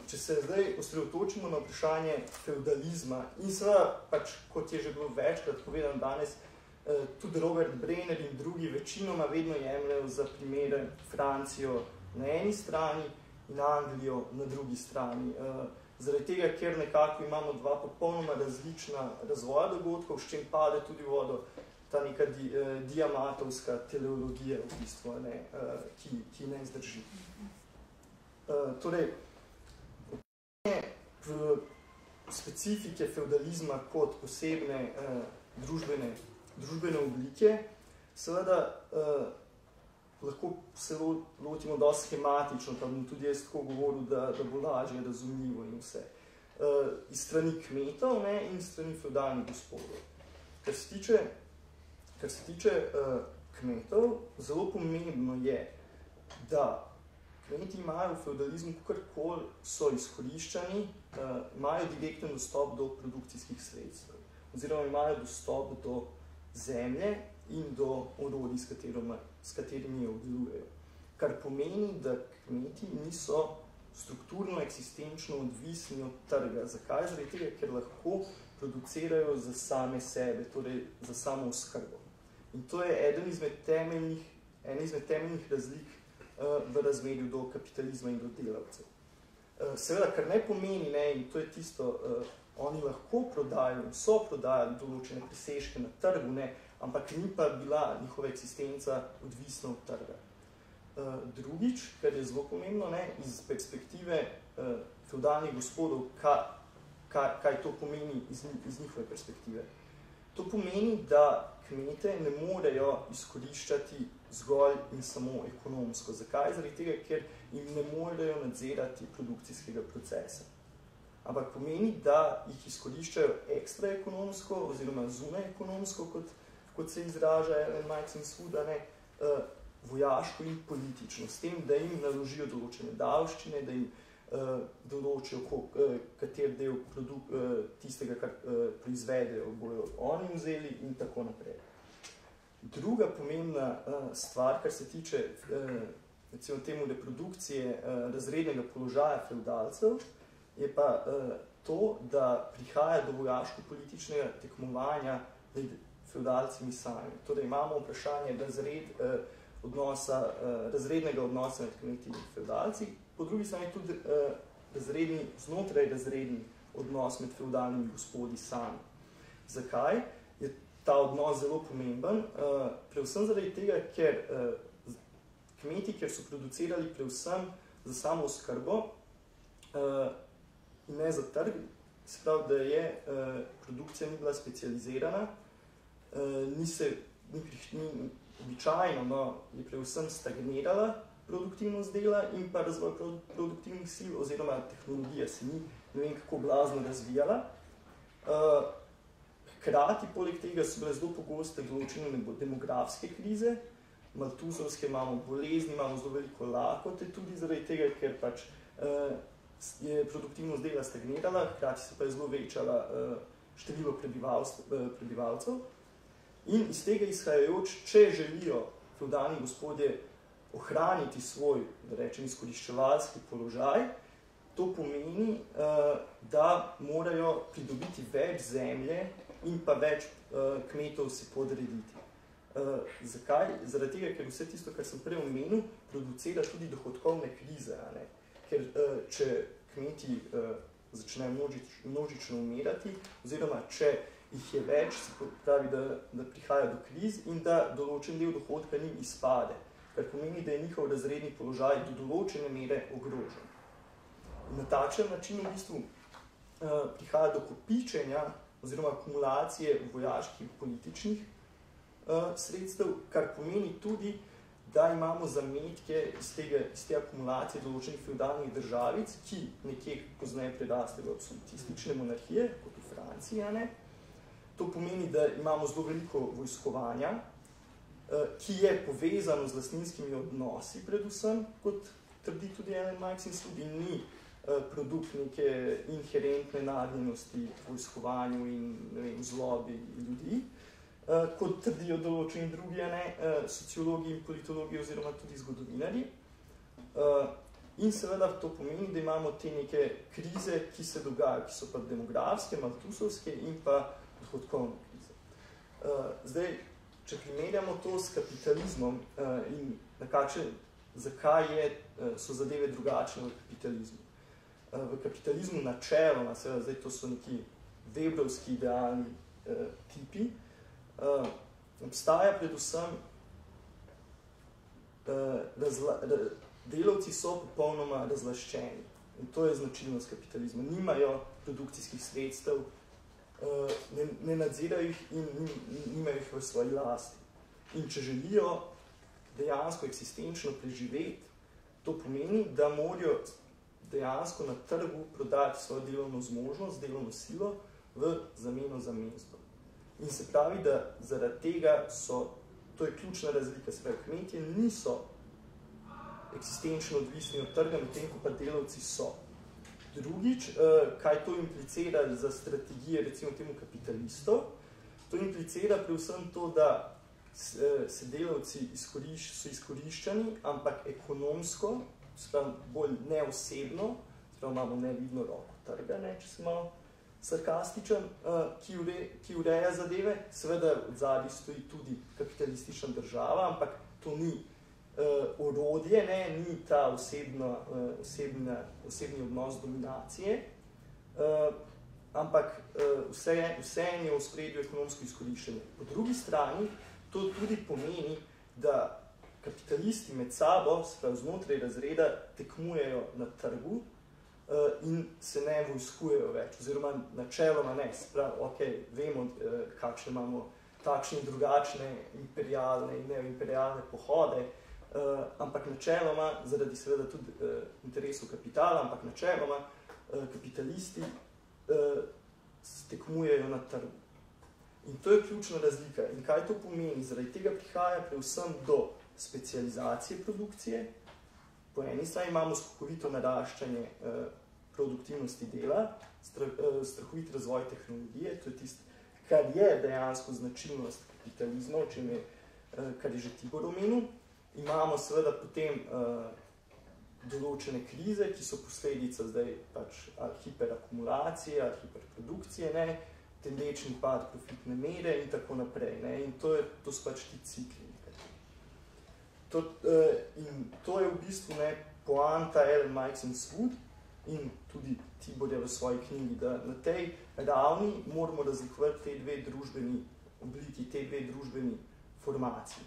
Če se zdaj osredotočimo na vprašanje feudalizma in seveda, pač, kot je že bilo večkrat povedano danes, tudi Robert Brenner in drugi večinoma vedno jemljajo za primere Francijo na eni strani in Anglijo na drugi strani. Zaradi tega, ker nekako imamo dva popolnoma različna razvoja dogodkov, s čem pade tudi vodo ta neka diamatovska teleologija v bistvu, ki ne zdrži. Torej, specifike feudalizma kot posebne družbene oblike, seveda lahko se lotimo dosti schematično, pa bom tudi jaz tako govoril, da bo lažje razumljivo in vse. Iz strani kmetov in strani feudalnih gospodov. Kar se tiče kmetov, zelo pomembno je, da kmeti imajo v feudalizmu, kakorkoli so izkoriščani, imajo direkten dostop do produkcijskih sredstev, oziroma imajo dostop do zemlje in do orodij, s katerimi jo obdelujejo. Kar pomeni, da kmeti niso strukturno, eksistenčno odvisni od trga. Zakaj? Zaradi tega, ker lahko producirajo za same sebe, torej za samo oskrbo. In to je ena izmed temeljnih razlik v razmerju do kapitalizma in do delavcev. Seveda, kar ne pomeni, in to je tisto, oni lahko prodajajo in so prodajali določene presežke na trgu, ampak ni pa bila njihova eksistenca odvisna od trga. Drugič, kar je zelo pomembno, iz perspektive feudalnih gospodov, kaj to pomeni iz njihove perspektive. To pomeni, da kmete ne morejo izkoriščati zgolj in samo ekonomsko. Zakaj? Zaradi tega, ker jim ne morejo nadzirati produkcijskega procesa. Ampak pomeni, da jih izkoriščajo ekstra ekonomsko oziroma zunaj ekonomsko, kot se izraža Maxence Wood, vojaško in politično, s tem, da jim naložijo določene davščine, da jim določijo, kater del tistega, kar proizvedejo, bojo oni vzeli in tako naprej. Druga pomembna stvar, kar se tiče recimo temu reprodukcije razrednega položaja fevdalcev, je pa to, da prihaja do vojaško-političnega tekmovanja med fevdalcimi sami. Torej imamo vprašanje razrednega odnosa med kmeti in fevdalci, po drugi strani tudi znotraj razredni odnos med fevdalnimi gospodi sami. Zakaj je ta odnos zelo pomemben? Predvsem zaradi tega, ker kmeti, ker so producirali predvsem za samo oskrbo in ne za trg, se pravi, da je produkcija ni bila specializirana, običajno je predvsem stagnirala produktivnost dela in pa razvoj produktivnih sil oziroma tehnologija se ni ne vem kako blazno razvijala. Hkrati, poleg tega so bile zelo pogoste določene demografske krize, maltuzovske imamo bolezni, imamo zelo veliko lakote, tudi zaradi tega, ker pač je produktivnost dela stagnirala, hkrati se pa je zelo večala število prebivalcev. In iz tega izhajajoč, če želijo fevdalni gospodje ohraniti svoj, da rečem, izkoriščevalski položaj, to pomeni, da morajo pridobiti več zemlje in pa več kmetov si podrediti. Zakaj? Zaradi tega, ker vse tisto, kar sem prej omenil, producira tudi dohodkovne krize. Ker če kmeti začnejo množično umirati, oziroma če jih je več, se pravi, da prihaja do kriz in da določen del dohodka njim izpade, kar pomeni, da je njihov razredni položaj do določene mere ogrožen. Na takšen način v bistvu prihaja do kopičenja oziroma akumulacije vojaških političnih sredstev, kar pomeni tudi, da imamo zametke iz te akumulacije določenih feudalnih državic, ki nekje pozneje preraste v absolutistične monarhije, kot v Franciji. To pomeni, da imamo zelo veliko vojskovanja, ki je povezano z lastninskimi odnosi predvsem, kot trdi tudi Maxence Wood, in ni produkt neke inherentne nagnjenosti vojskovanju in zlobi ljudi, kot trdijo določeni drugi sociologi in politologi oziroma tudi zgodovinarji. In seveda to pomeni, da imamo te neke krize, ki se dogajajo, ki so pa demografske, maltusovske in pa dohodkovne krize. Zdaj, če primerjamo to s kapitalizmom in zakaj so zadeve drugačne v kapitalizmu. V kapitalizmu načeloma, seveda zdaj to so neki Weberovski idealni tipi, obstaja predvsem delavci so popolnoma razlaščeni. In to je značilnost kapitalizma. Nimajo produkcijskih sredstev, ne nadzirajo jih in nimajo jih v svoji lasti. In če želijo dejansko eksistenčno preživeti, to pomeni, da morajo dejansko na trgu prodati svojo delovno zmožnost, delovno silo v zameno za mesto. In se pravi, da zaradi tega to je ključna razlika, se pravi, kmetje niso eksistenčno odvisni od trga, medtem ko pa delavci so. Drugič, kaj to implicira za strategije, recimo temu kapitalistov, to implicira predvsem to, da se delavci so izkoriščani, ampak ekonomsko, bolj neosebno, imamo nevidno roko trga, če se malo sarkastičen, ki ureja zadeve. Seveda od zadaj stoji tudi kapitalistična država, ampak to ni orodje, ni ta osebni odnos dominacije, ampak vse je v ospredju ekonomsko izkoriščenje. Po drugi strani to tudi pomeni, da kapitalisti med sabo, znotraj razreda, tekmujejo na trgu in se ne vojskujejo več, oziroma načeloma ne. Vemo, kakšne imamo takšne in drugačne imperialne in neimperialne pohode, ampak načeloma, zaradi seveda tudi interesov kapitala, ampak načeloma kapitalisti tekmujejo na trgu. In to je ključna razlika. In kaj to pomeni? Zaradi tega prihaja predvsem do specializacije produkcije. Po eni strani imamo skokovito naraščanje produktivnosti dela, strahovit razvoj tehnologije, to je tisto, kar je dejansko značilnost kapitalizma, kar je že Tibor omenil. Imamo seveda potem določene krize, ki so posledica zdaj pač hiperakumulacije, hiperprodukcije, tendenčni pad profitne mere in tako naprej. In to so pač ti cikli. In to je v bistvu poanta Ellen Meiksins-Wood in tudi Tibor je v svoji knjigi, da na tej ravni moramo razlikovati te dve družbeni obliki, te dve družbeni formaciji.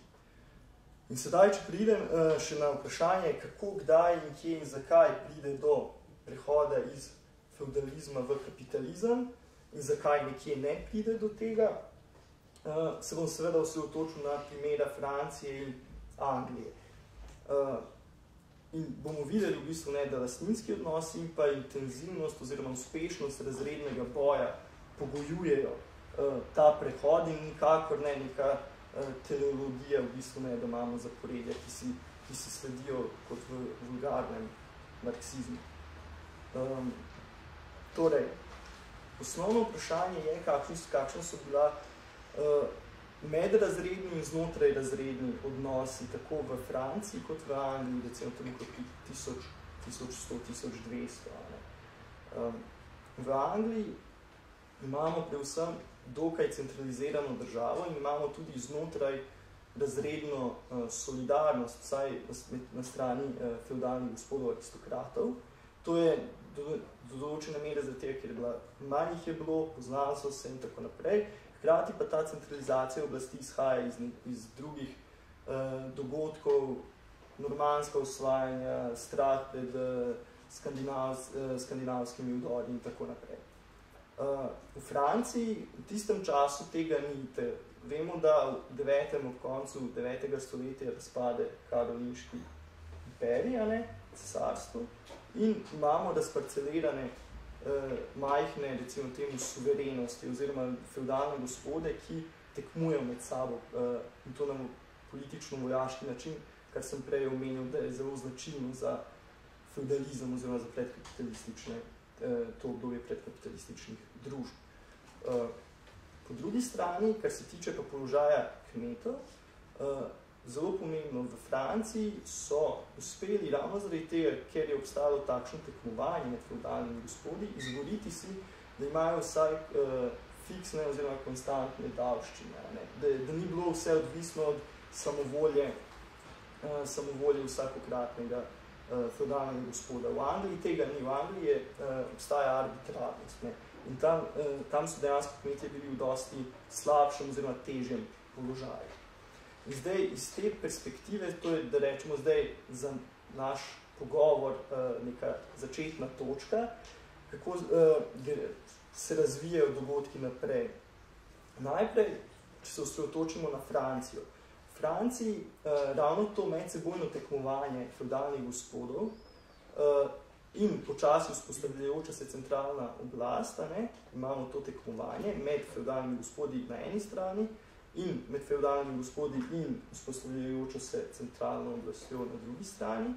In sedaj, če pridem še na vprašanje, kako, kdaj in kje in zakaj pride do prehoda iz feudalizma v kapitalizem in zakaj nekje ne pride do tega, se bom seveda osredotočil na primera Francije in Anglije. In bomo videli v bistvu, da lastninski odnosi in pa intenzivnost oziroma uspešnost razrednega boja pogojujejo ta prehod in nikakor ne neka teleologija v bistvu da imamo zaporedja, ki si sledijo kot v vulgarnem marksizmu. Torej, osnovno vprašanje je, kakšne so bila medrazredni in znotraj razredni odnosi tako v Franciji kot v Angliji, recimo tam kot 1100-1200. V Angliji imamo predvsem dokaj centralizirano državo in imamo tudi znotraj razredno solidarnost, vsaj na strani feudalnih gospodov aristokratov. To je do določene mere zaradi tega, ker manj jih je bilo, poznali so se in tako naprej. Hkrati pa ta centralizacija oblasti izhaja iz drugih dogodkov, normanska osvajanja, strah pred skandinavskimi vdori in tako naprej. V Franciji v tistem času tega ni. Vemo, da ob koncu 9. stoletja razpade karolinški imperij, cesarstvo, in imamo razparcelirane majhne, recimo temu, suverenosti oziroma feudalne gospode, ki tekmujejo med sabo in to na politično-vojaški način, kar sem prej omenil, da je zelo značilno za feudalizem oziroma za predkapitalistične, to obdobje predkapitalističnih družb. Po drugi strani, kar se tiče pa položaja kmetov, zelo pomembno, v Franciji so uspeli ravno zaradi tega, ker je obstajalo takšno tekmovanje med feudalnimi gospodi, izboriti si, da imajo vsaj fiksne oziroma konstantne davščine, da ni bilo vse odvisno od samovolje vsakokratnega feudalnega gospoda. V Angliji tega ni. V Angliji obstaja arbitrarnost. In tam so dejansko kmetje bili v dosti slabšem oziroma težjem položaju. In zdaj iz te perspektive, to je, da rečemo zdaj za naš pogovor neka začetna točka, kako se razvijajo dogodki naprej. Najprej, če se osredotočimo na Francijo. V Franciji ravno to medsebojno tekmovanje feudalnih gospodov in počasi vzpostavljajoča se centralna oblast, imamo to tekmovanje med feudalnimi gospodi na eni strani in med feudalnimi gospodi in vzpostavljajočo se centralno oblastjo na drugi strani.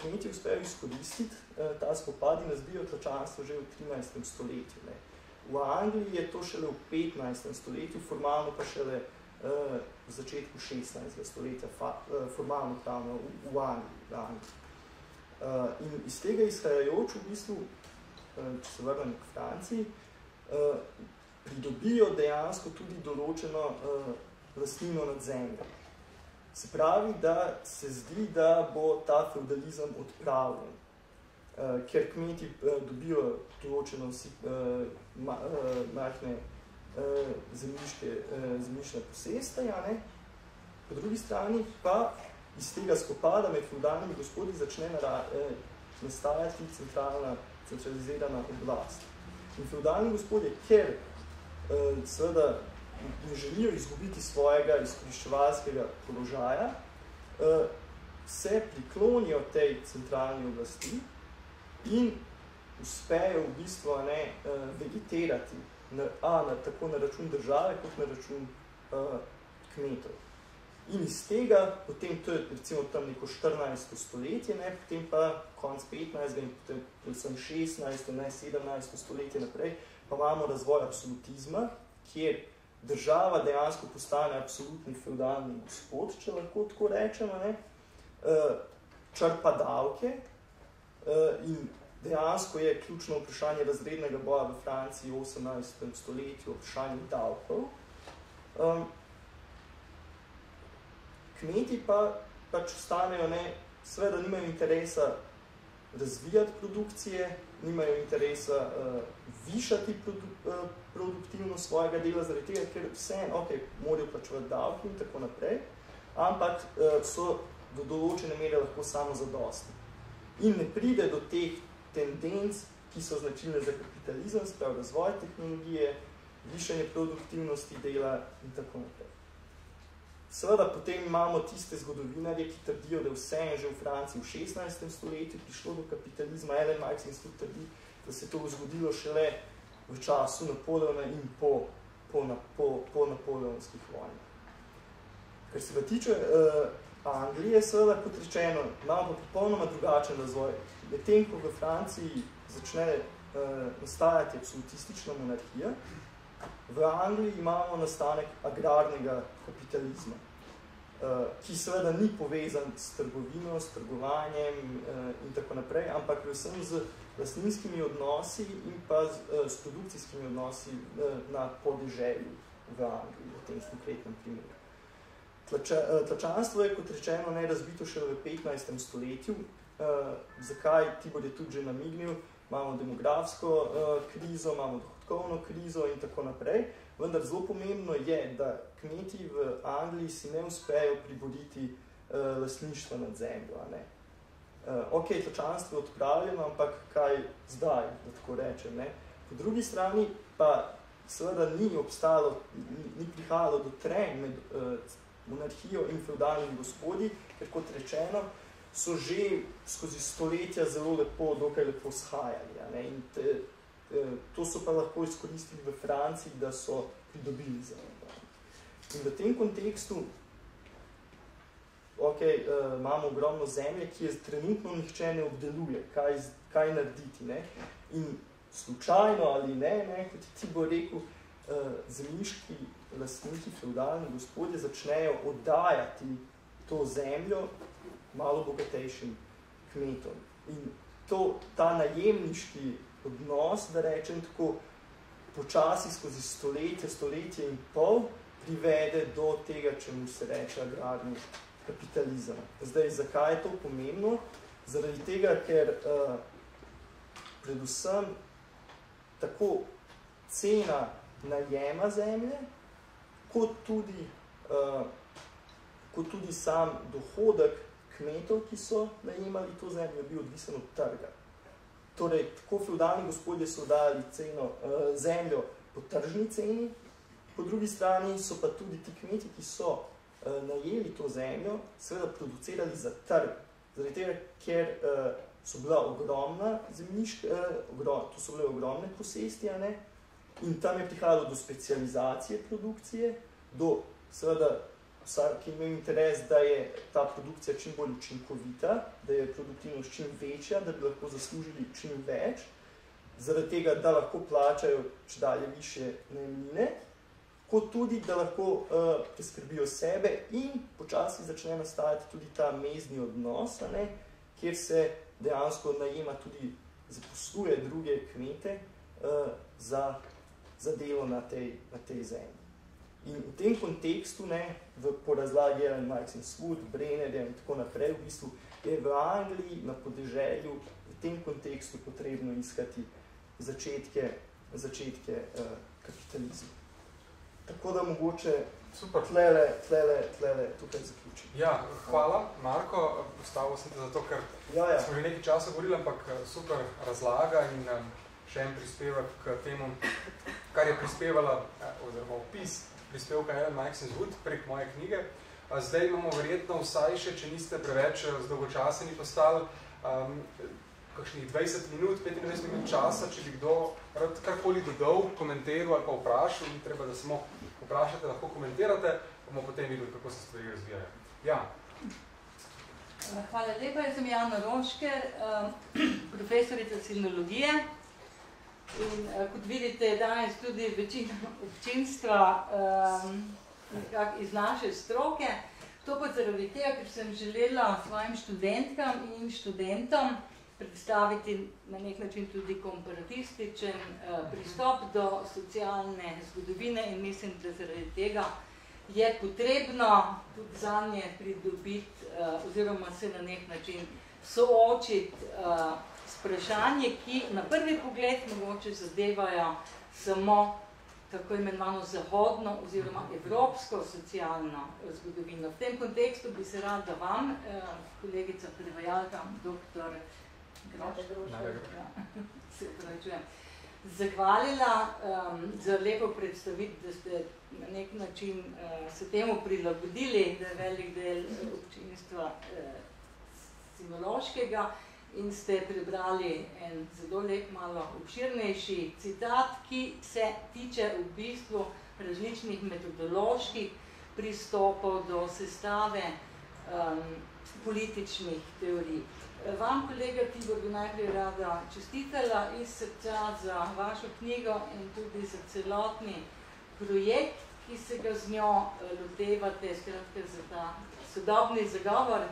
Kmetje uspejo izkoristiti ta spopad in razbijo tlačanstvo že v 13. stoletju. V Angliji je to šele v 15. stoletju, formalno pa šele v začetku 16. stoletja, formalno pravno v Angliji. In iz tega izhajajoč v bistvu, če se vrnem k Franciji, pridobijo dejansko tudi določeno lastnino nad zemljo. Se pravi, da se zdi, da bo ta feudalizem odpravljen, ker kmeti dobijo določeno majhne zemljišne poseste, po drugi strani pa iz tega spopada med feudalnimi gospodi začne nastajati centralizirana oblast. In feudalni gospodje, ker seveda ne želijo izgubiti svojega izkoriščevalskega položaja, se priklonijo tej centralni oblasti in uspejo v bistvu vegetirati tako na račun države, kot na račun kmetov. In iz tega, potem to je recimo tam neko 14. stoletje, potem pa konc 15. in potem predvsem 16. 17. stoletje naprej, pa imamo razvoj absolutizma, kjer država dejansko postane absolutni feudalni gospod, če lahko tako rečemo, črpa davke in dejansko je ključno vprašanje razrednega boja v Franciji v 18. stoletju, vprašanje davkov. Kmeti pa pač ostanejo, seveda nimajo interesa razvijati produkcije, nimajo interesa višati produktivnost svojega dela, zaradi tega, ker vseeno, morajo plačevati davki in tako naprej, ampak so do določene mere lahko samozadostni. In ne pride do teh tendenc, ki so značilne za kapitalizem, sprav razvoj tehnologije, višanje produktivnosti dela in tako naprej. Seveda potem imamo tiste zgodovinarje, ki trdijo, da vse je že v Franciji v 16. stoletju prišlo do kapitalizma. Ellen Marx trdi, da se je to zgodilo šele v času Napoleona in po napoleonskih vojnah. Kar se pa tiče Anglije, seveda, kot rečeno, imamo pa popolnoma drugačen razvoj. Medtem, ko v Franciji začne nastajati absolutistična monarhija, v Angliji imamo nastanek agrarnega kapitalizma, ki seveda ni povezan s trgovino, s trgovanjem in tako naprej, ampak predvsem z lastninskimi odnosi in pa s produkcijskimi odnosi na podeželju v Angliji, v tem konkretnem primeru. Tlačanstvo je, kot rečeno, razbito še v 15. stoletju. Zakaj? Tibor je tudi že namignil. Imamo demografsko krizo, imamo dohodkovno krizo in tako naprej. Vendar zelo pomembno je, da kmeti v Angliji si ne uspejo priboriti lastništva nad zemljo. Tlačanstvo je odpravljeno, ampak kaj zdaj, da tako rečem. Po drugi strani pa seveda ni prihajalo do trenj med monarhijo in feudalnimi gospodi, ker kot rečeno, so že skozi stoletja zelo dokaj lepo shajali. In to so pa lahko izkoristili v Franciji, da so pridobili zemljo. In v tem kontekstu imamo ogromno zemlje, ki je trenutno nihče ne obdeluje, kaj narediti. In slučajno ali ne, kot je Tibor rekel, zemljiški lastniki, feudalni gospodje začnejo oddajati to zemljo malo bogatejšim kmetom. In ta najemniški odnos, da rečem tako, počasi skozi stoletje in pol privede do tega, čemu se reče agrarni kapitalizem. Zdaj, zakaj je to pomembno? Zaradi tega, ker predvsem tako cena najema zemlje, kot tudi sam dohodek kmetov, ki so najemali to zemljo, bil odvisen od trga. Torej, tako feudalni gospodje so dali zemljo po tržni ceni, po drugi strani so pa tudi ti kmeti, ki so najeli to zemljo, seveda producirali za trg. Zaradi tega, ker so bila ogromna zemljiška, to so bile ogromne posesti, in tam je prihajalo do specializacije produkcije, do seveda vsak, ki ima interes, da je ta produkcija čim bolj učinkovita, da je produktivnost čim večja, da bi lahko zaslužili čim več, zaradi tega, da lahko plačajo čedalje višje najemnine, kot tudi, da lahko preskrbijo sebe in počasi začne nastajati tudi ta mezdni odnos, kjer se dejansko najema tudi zaposluje druge kmete za delo na tej zemlji. In v tem kontekstu, po razlagi Ellen Marx in Wood, Brennerja in tako naprej, v bistvu je v Angliji na podeželju v tem kontekstu potrebno iskati začetke kapitalizma. Tako da mogoče Super. tlele tukaj zaključim. Ja, hvala, Marko. Postavil sem te zato, ker smo že nekaj časa govorili, ampak super razlaga in še en prispevek k temu, kar je prispevala, oziroma opis prispevka Ellen Maxine-Wood prek moje knjige. Zdaj imamo verjetno vsaj še, če niste preveč zdolgočaseni postali, kakšnih 20 minut, 25 minut časa, če bi kdo rad karkoli dodal, komentiral ali pa vprašal, ni treba, da samo vprašate, lahko komentirate, bomo potem videli, kako se stvari razvijajo. Ja. Hvala lepa, jaz sem Jana Rošker, profesorica sinologije in kot vidite, danes tudi večina občinstva nekako iz naše stroke. To pa zaradi tega, ker sem želela svojim študentkam in študentom predstaviti na nek način tudi komparatističen pristop do socialne zgodovine in mislim, da zaradi tega je potrebno tudi zanje pridobiti oziroma se na nek način soočiti s vprašanje, ki na prvi pogled mogoče zadevajo samo tako imenovano zahodno oziroma evropsko socialno zgodovino. V tem kontekstu bi se rada vam, kolegica prevajalka, doktor se upravičujem, zahvalila za lepo predstaviti, da ste na nek način se temu prilagodili, da je velik del občinstva sinološkega in ste prebrali en zelo lep, malo obširnejši citat, ki se tiče v bistvu različnih metodoloških pristopov do sestave političnih teorij. Vam, kolega Tibor, bi najprej rada čestitala iz srca za vašo knjigo in tudi za celotni projekt, ki se ga z njo lotevate, skratka za ta sodobni zagovor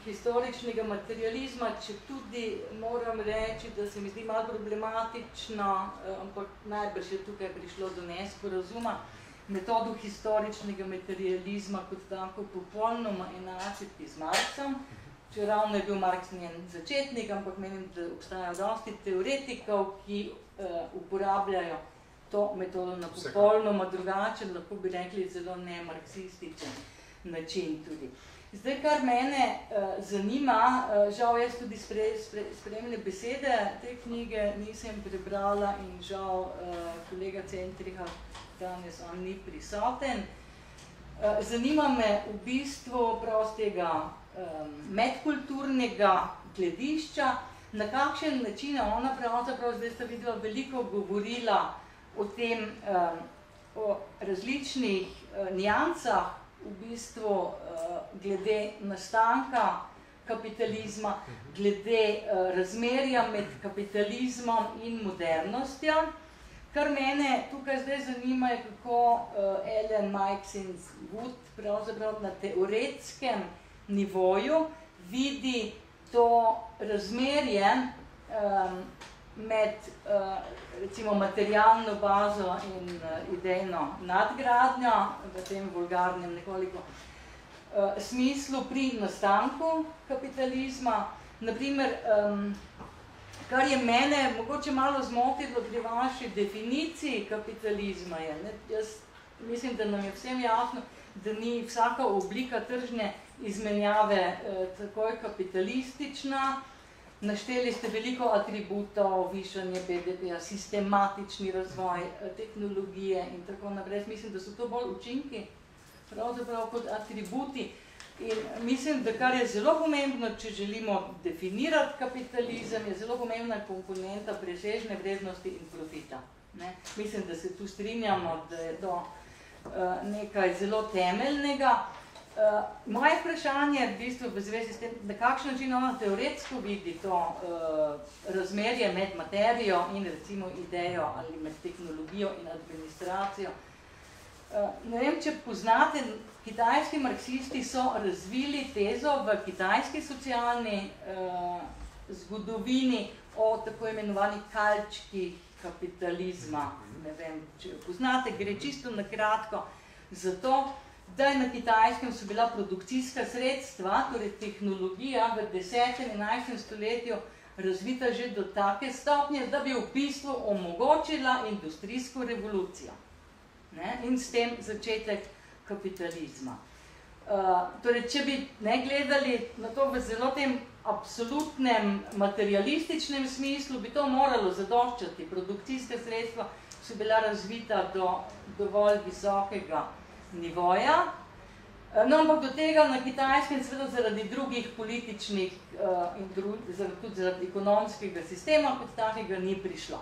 historičnega materializma, če tudi moram reči, da se mi zdi malo problematično, ampak najbrž je tukaj prišlo do nesporazuma, metodo historičnega materializma kot tako popolnoma enačiti z Marxom, čeravno je bil Marx njen začetnik, ampak menim, da obstajajo dosti teoretikov, ki uporabljajo to metodo na popolnoma drugačen, lahko bi rekli celo ne marksističen način tudi. Zdaj, kar mene zanima, žal jaz tudi spremljene besede te knjige nisem prebrala in žal kolega Centriha danes on ni prisoten. Zanima me v bistvu prav z tega medkulturnega gledišča, na kakšen način je ona pravzaprav, zdaj sta videla veliko govorila o tem, o različnih niansah, v bistvu glede nastanka kapitalizma, glede razmerja med kapitalizmom in modernostjo. Kar mene tukaj zdaj zanima je, kako Ellen Maxine-Wood pravzaprav na teoretskem nivoju vidi to razmerje med recimo materialno bazo in idejno nadgradnjo v tem vulgarnem nekoliko smislu pri nastanku kapitalizma. Naprimer, kar je mene mogoče malo zmotilo pri vaši definiciji kapitalizma je, jaz mislim, da nam je vsem jasno, da ni vsaka oblika tržne izmenjave takoj kapitalistična. Našteli ste veliko atributov, višanje BDP-ja, sistematični razvoj tehnologije in tako naprej. Mislim, da so to bolj učinki, pravzaprav kot atributi. In mislim, da kar je zelo pomembno, če želimo definirati kapitalizem, je zelo pomembna komponenta presežne vrednosti in profita. Mislim, da se tu strinjamo, da je to nekaj zelo temeljnega. Moje vprašanje v bistvu v zvezi s tem, na kakšen način ona teoretsko vidi to razmerje med materijo in recimo idejo ali med tehnologijo in administracijo. Ne vem, če poznate, kitajski marksisti so razvili tezo v kitajski socialni zgodovini o tako imenovanih kalčkih kapitalizma. Ne vem, če jo poznate, gre čisto na kratko za to, da je na Kitajskem so bila produkcijska sredstva, torej tehnologija v 10. in 11. stoletju razvita že do take stopnje, da bi v bistvu omogočila industrijsko revolucijo. ne? In s tem začetek kapitalizma. Torej, če bi gledali na to v zelo tem absolutnem materialističnem smislu, bi to moralo zadoščati. Produkcijska sredstva so bila razvita do dovolj visokega nivoja. No, ampak do tega na Kitajskem seveda zaradi drugih političnih in tudi zaradi ekonomskega sistema kot takega ni prišlo.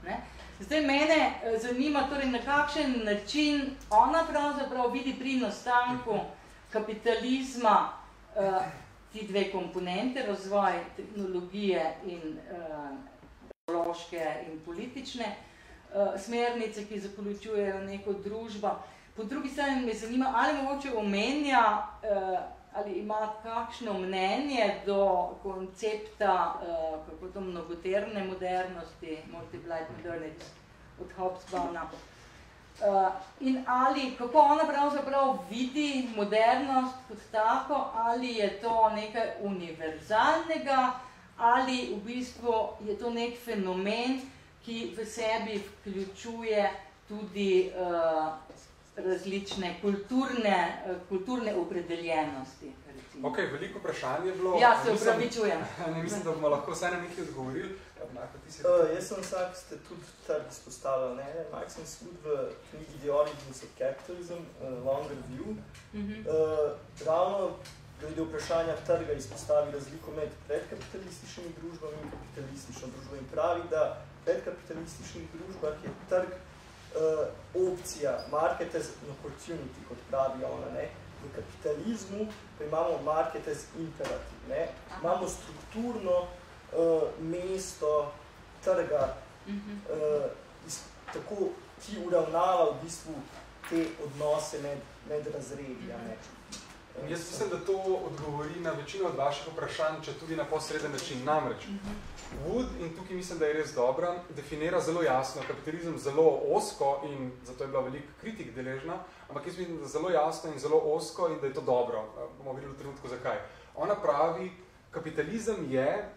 Ne? Zdaj mene zanima, torej, na kakšen način ona pravzaprav vidi pri nastanku kapitalizma ti dve komponente, razvoj tehnologije in ideološke in politične smernice, ki zaključujejo neko družbo. Po drugi strani me zanima, ali mogoče omenja, ali ima kakšno mnenje do koncepta kako to mnogoterne modernosti, multiplied modernity od Hobsbawma. In ali, kako ona pravzaprav vidi modernost kot tako, ali je to nekaj univerzalnega, ali v bistvu je to nek fenomen, ki v sebi vključuje tudi različne kulturne opredeljenosti. Ok, veliko vprašanje je bilo. Ja, se upravičujem. Mislim, da bomo lahko vse na nekaj odgovorili. Jaz sem vsak, ste tudi trg izpostavili, ne? Mark sem tudi v knjigi The Origins of Capitalism, Long Review. Ravno glede vprašanja trga izpostavi razliko med predkapitalističnimi družbami in kapitalistično družbo in pravi, da v predkapitalističnih družbah je trg opcija, market as an opportunity, kot pravi ona, ne? V kapitalizmu pa imamo market as imperative, ne? Imamo strukturno mesto trga, tako, ki uravnava v bistvu te odnose med razredi. Jaz mislim, da to odgovori na večino od vaših vprašanj, če tudi na posreden način. Namreč, Wood, in tukaj mislim, da je res dobra, definira zelo jasno kapitalizem zelo osko in zato je bila veliko kritik deležna, ampak jaz mislim, da zelo jasno in zelo osko in da je to dobro. Bomo videli v trenutku zakaj. Ona pravi, kapitalizem je,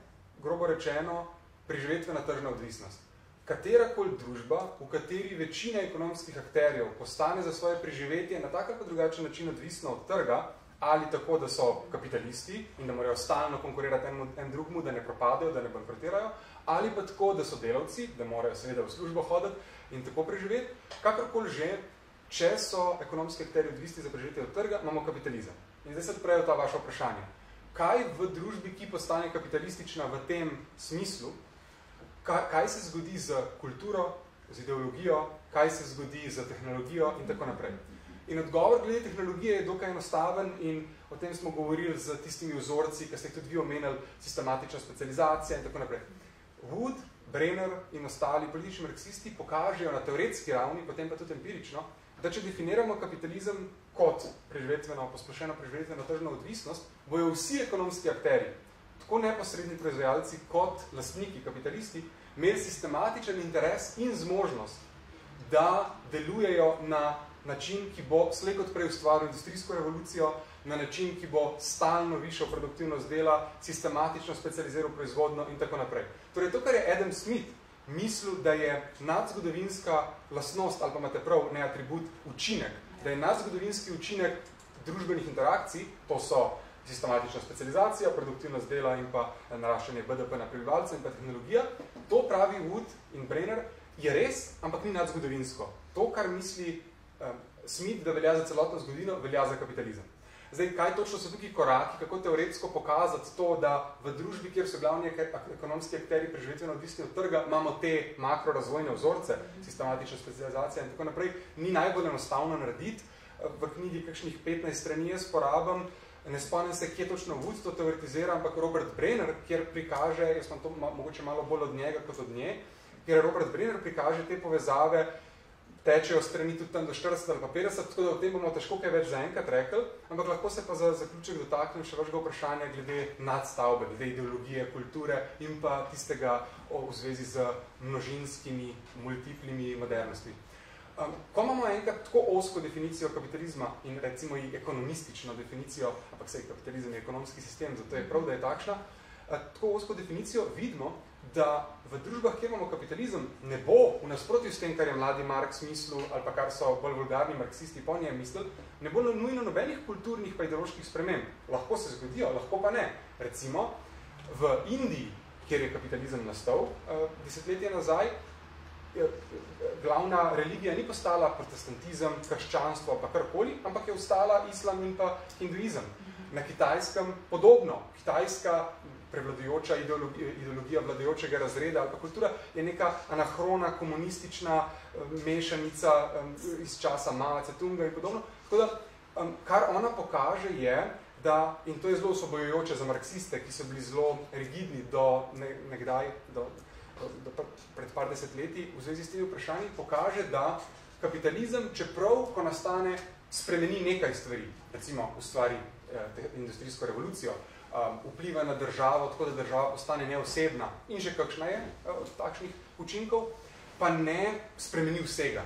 grobo rečeno, preživetvena tržna odvisnost. Katerakoli družba, v kateri večina ekonomskih akterjev postane za svoje preživetje na tak ali drugačen način odvisna od trga, ali tako, da so kapitalisti in da morajo stalno konkurirati en drugmu, da ne propadajo, da ne bankrotirajo, ali pa tako, da so delavci, da morajo seveda v službo hoditi in tako preživeti, kakorkoli že, če so ekonomski akterji odvisni za preživetje od trga, imamo kapitalizem. In zdaj se odprejo ta vaša vprašanja. Kaj v družbi, ki postane kapitalistična v tem smislu, kaj se zgodi z kulturo, z ideologijo, kaj se zgodi z tehnologijo in tako naprej. In odgovor glede tehnologije je dokaj enostaven in o tem smo govorili z tistimi vzorci, ki ste jih tudi vi omenili, sistematična specializacija in tako naprej. Wood, Brenner in ostali politični marksisti pokažejo na teoretski ravni, potem pa tudi empirično, da če definiramo kapitalizem kot preživetveno, posplošeno preživetveno tržno odvisnost, bojo vsi ekonomski akterji, tako neposredni proizvajalci kot lastniki, kapitalisti, imeli sistematičen interes in zmožnost, da delujejo na način, ki bo slej kot prej ustvaril industrijsko revolucijo, na način, ki bo stalno višal produktivnost dela, sistematično specializiral proizvodno in tako naprej. Torej, to, kar je Adam Smith mislil, da je nadzgodovinska lastnost, ali pa imate prav, ne atribut, učinek, da je nadzgodovinski učinek družbenih interakcij, to so sistematična specializacija, produktivnost dela in pa naraščanje BDP na prebivalce in pa tehnologija, to pravi Wood in Brenner, je res, ampak ni nadzgodovinsko. To, kar misli Smith, da velja za celotno zgodovino, velja za kapitalizem. Zdaj, kaj točno so tukaj koraki, kako teoretsko pokazati to, da v družbi, kjer so glavni ekonomski akteri preživetveno odvisni od trga, imamo te makrorazvojne vzorce, sistematična specializacija in tako naprej, ni najbolj enostavno narediti. V knjigi kakšnih 15 strani jaz porabim, ne spomnim se, kje točno Wood to teoretizira, ampak Robert Brenner, kjer prikaže, jaz imam to mogoče malo bolj od njega kot od nje, kjer Robert Brenner prikaže te povezave, tečejo strani tudi tam do 40 ali pa 50, tako da o tem bomo težko kaj več zaenkrat rekli, ampak lahko se pa za zaključek dotaknem še vašega vprašanja glede nadstavbe, glede ideologije, kulture in pa tistega v zvezi z množinskimi, multiplimi modernostmi. Ko imamo enkrat tako osko definicijo kapitalizma in recimo i ekonomistično definicijo, ampak sej kapitalizem je ekonomski sistem, zato je prav, da je takšna, tako ozko definicijo, vidimo, da v družbah, kjer imamo kapitalizem, ne bo v nasprotju s tem, kar je mladi Marx mislil, ali pa kar so bolj vulgarni marksisti po njem mislili, ne bo nujno nobenih kulturnih pa ideoloških sprememb. Lahko se zgodijo, lahko pa ne. Recimo, v Indiji, kjer je kapitalizem nastal, desetletje nazaj, glavna religija ni postala protestantizem, krščanstvo pa karkoli, ampak je ostala islam in pa hinduizem. Na Kitajskem podobno. Kitajska prevladujoča ideologija vladajočega razreda ali pa kultura je neka anahrona, komunistična mešanica iz časa Mao Tse-tunga in podobno. Tako da, kar ona pokaže je, da, in to je zelo osvobojujoče za marksiste, ki so bili zelo rigidni do nekdaj, do pred par desetletij v zvezi s temi vprašanji, pokaže, da kapitalizem, čeprav, ko nastane, spremeni nekaj stvari, recimo ustvari industrijsko revolucijo, vpliva na državo, tako da država postane neosebna in že kakšna je od takšnih učinkov, pa ne spremeni vsega.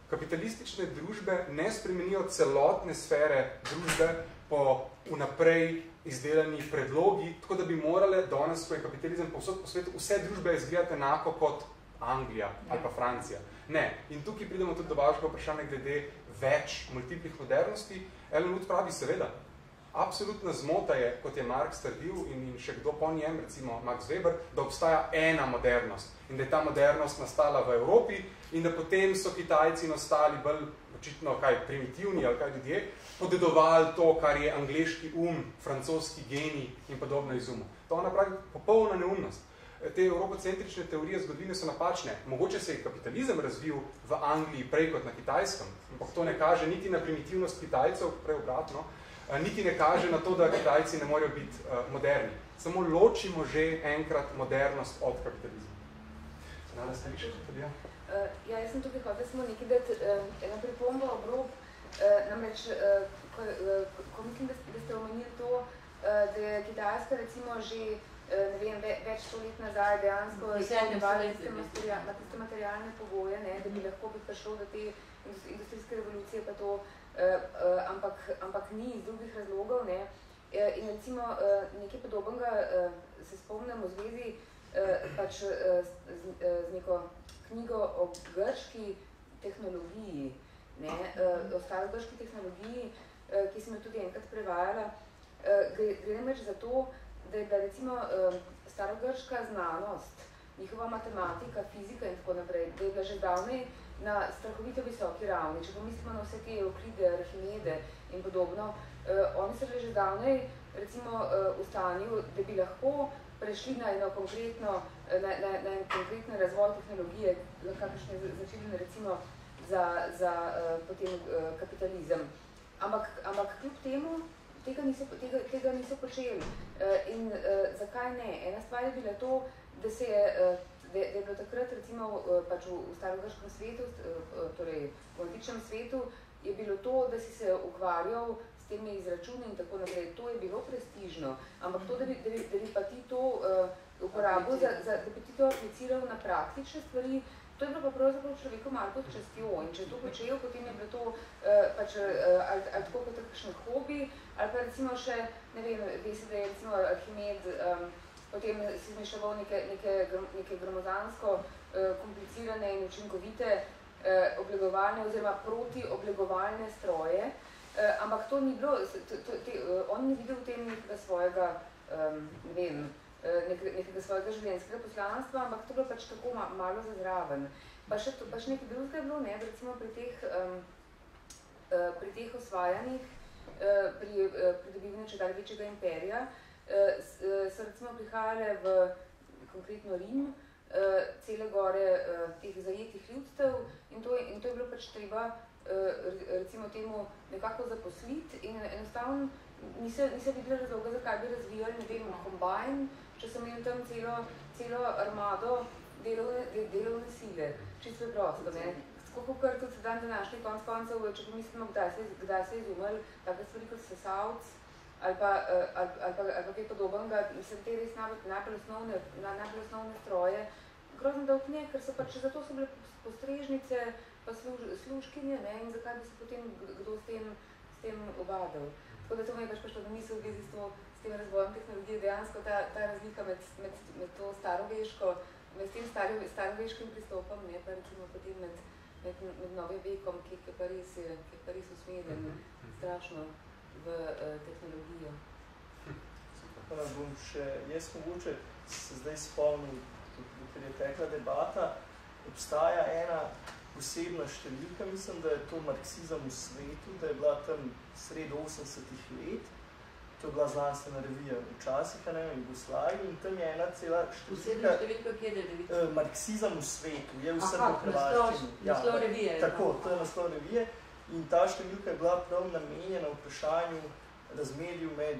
Kapitalistične družbe ne spremenijo celotne sfere družbe po vnaprej izdelani predlogi, tako da bi morale danes, ko je kapitalizem povsod po svetu, vse družbe izgledati enako kot Anglija ali pa Francija. Ne. In tukaj pridemo tudi do vašega vprašanja glede več multiplih modernosti. Ellen Wood pravi, seveda, absolutna zmota je, kot je Marx trdil in še kdo po njem, recimo Max Weber, da obstaja ena modernost in da je ta modernost nastala v Evropi in da potem so Kitajci nastali bolj očitno primitivni ali kaj ljudje, podedovali to, kar je angleški francoski genij in podobno izumu. To ona pravi popolna neumnost. Te evropocentrične teorije zgodovine so napačne. Mogoče se je kapitalizem razvil v Angliji prej kot na Kitajskem, ampak to ne kaže niti na primitivnost Kitajcev, prej obratno, niti ne kaže na to, da Kitajci ne morejo biti moderni. Samo ločimo že enkrat modernost od kapitalizma. Nada ste više, tudi ja? Ja, jaz sem tukaj hotel samo nekaj dati eno pripombo obrob, namreč, ko mislim, da ste omenili to, da je Kitajska recimo že ne vem, več 100 let nazaj dejansko na tiste materialne pogoje, ne, da bi lahko prišlo do te industrijske revolucije, pa to, ampak ni iz drugih razlogov. Ne. In recimo nekaj podobnega se spomnim v zvezi pač z neko knjigo o grški tehnologiji, ne, o starogrški tehnologiji, ki sem jo tudi enkrat prevajala. Gre namreč za to, da je recimo starogrška znanost, njihova matematika, fizika in tako naprej, da je bila že davnej na strahovito visoki ravni. Če pomislimo na vse te Euklide, Arhimede in podobno, oni so že davnej recimo v stanju, da bi lahko prešli na eno konkretno, na en konkretno razvoj tehnologije, kakršne začeli recimo za potem kapitalizem. Ampak kljub temu, tega niso počeli. In zakaj ne? Ena stvar je bila to, da je bilo takrat recimo pač v starogrškem svetu, torej v antičnem svetu, je bilo to, da si se ukvarjal s temi izračuni in tako naprej. To je bilo prestižno. Ampak to, da bi pa ti to uporabil, da bi ti to apliciral na praktične stvari, to je bilo pa pravzaprav človeku malo pod častjo. In če to počel, potem je bilo to pač ali tako kot kakšen hobi, ali pa recimo še, ne vem, vesi, da je recimo Arhimed potem si izmišljal neke gromozansko komplicirane in učinkovite oblegovalne oziroma protioblegovalne stroje, ampak to ni bilo, on ni videl v tem nekega svojega, ne vem, nekega svojega življenjskega poslanstva, ampak to je bilo pač tako malo zazraven. Pa še nekaj drugega je bilo, ne, recimo pri teh osvajanjih, pri pridobivanju čedalje večjega imperija, so recimo prihajale v konkretno Rim, cele gore teh zajetih ljudstev in to je bilo pač treba recimo temu nekako zaposliti in enostavno niso videli razloga, zakaj bi razvijali, ne vem, kombajn, če so imeli tam celo armado delovne sile. Čisto preprosto, ne. Tako kar tudi dan današnji konc koncev, če pomislimo, kdaj se je izumrl take stvari kot sesavc, ali pa kaj podobnega, mislim, te res najbolj osnovne stroje, grozno dolg ne, ker so pač zato so bile postrežnice, pa služkinje, ne, in zakaj bi se potem kdo s tem ubadal. Tako da to mi je pač prišlo na misel v zvezi s tem razvojem tehnologije, dejansko ta razlika med to staroveško, med tem staroveškim pristopom, ne, pa recimo potem med novim vekom, ki je pa res usmerjen strašno v tehnologijo. Bom še, jaz mogoče se zdaj spomnil, ker je tekla debata, obstaja ena posebna številka, mislim, da je to Marksizem v svetu, da je bila tam sredi 80-ih let, to je bila znanstvena revija včasih, v Jugoslaviji, in tam je ena cela številka. Številka, kje je? Marksizem v svetu, je vse po hrvaščini. Naslov revije. Tako, to je naslov revije. In ta številka je bila prav namenjena vprašanju razmerju med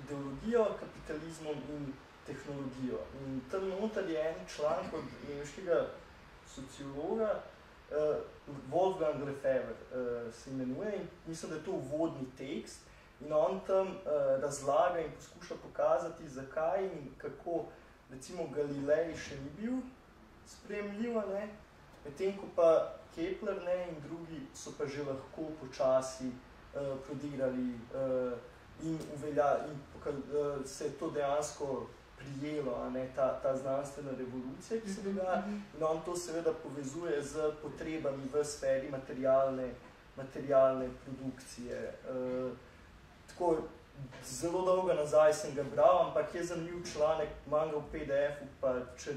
ideologijo, kapitalizmom in tehnologijo. In tam noter je en članek od nemškega sociologa, Wolfgang Lefebvre se imenuje, in mislim, da je to uvodni tekst, in on tam razlaga in poskuša pokazati, zakaj in kako, recimo, Galilej še ni bil sprejemljiv, medtem ko pa Kepler in drugi so pa že lahko počasi prodirali in se je to dejansko prijelo, ta znanstvena revolucija, ki se dogaja, in on to seveda povezuje z potrebami v sferi materialne produkcije. Tako zelo dolgo nazaj sem ga bral, ampak je zanimiv članek, manj ga v PDF-u, pa če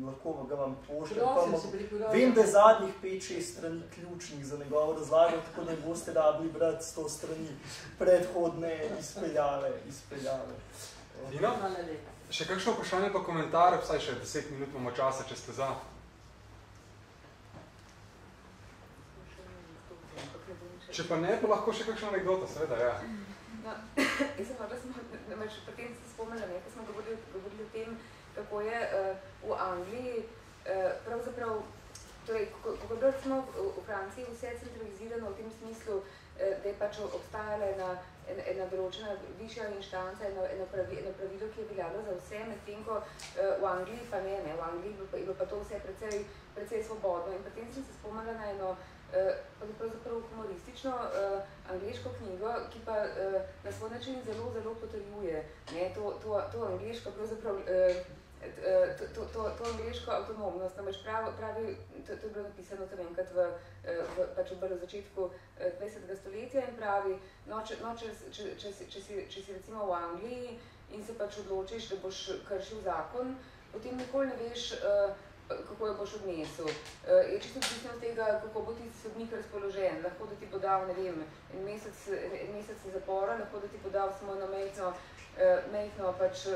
lahko ga vam pošljem. Vem, da je zadnjih 5-6 strani ključnih za njegovo razlago, tako da ne boste rabili brati 100 strani predhodne izpeljave. Tina, še kakšno vprašanje pa komentar, vsaj še 10 minut imamo časa, če ste za. Če pa ne, pa lahko še kakšna anekdota, seveda, ja. No, jaz sem hvala, pri tem se spomnila, ko smo govorili o tem, kako je v Angliji, pravzaprav, torej, kako smo v Franciji vse centralizirano v tem smislu, da je pač obstajala ena določena višja inštanca, eno pravilo, ki je veljalo za vse, medtem ko v Angliji pa ne, v Angliji je bilo pa to vse precej svobodno. In potem sem se spomnila na eno pravzaprav humoristično angleško knjigo, ki pa na svoj način zelo, zelo potrjuje to angleško, pravzaprav to angleško avtonomnost. Namreč pravi, to je bilo napisano tam enkrat pač v začetku 20. stoletja in pravi, če si recimo v Angliji in se pač odločiš, da boš kršil zakon, potem nikoli ne veš, kako jo boš odnesel. Je čisto odvisno od tega, kako bo tisti sodnik razpoložen. Lahko da ti bo dal, ne vem, en mesec zapora, lahko da ti bo dal samo eno mejhno pač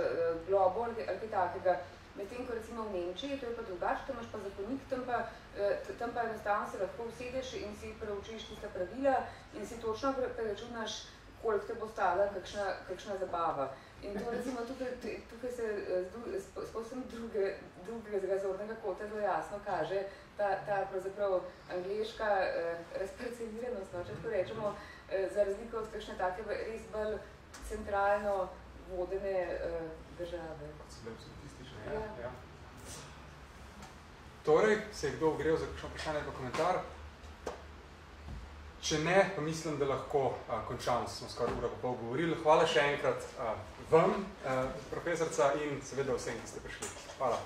globo ali kaj takega. Medtem ko recimo v Nemčiji, to je pa drugače, tam imaš pa zakonik, tam pa enostavno se lahko usedeš in si preučiš tista pravila in si točno preračunaš, koliko te bo stala kakšna zabava. In to recimo tukaj se z povsem drugega zornega kota zelo jasno kaže ta pravzaprav angleška razparceliranost, če tako rečemo, za razliko od kakšne take res bolj centralno vodene države. Kot so bile absolutistične, ja. Torej, se je kdo ogrel za kakšno vprašanje ali komentar? Če ne, pa mislim, da lahko končamo, smo skoraj uro pa pol govorili. Hvala še enkrat vam, profesorca, in seveda vsem, ki ste prišli. Hvala.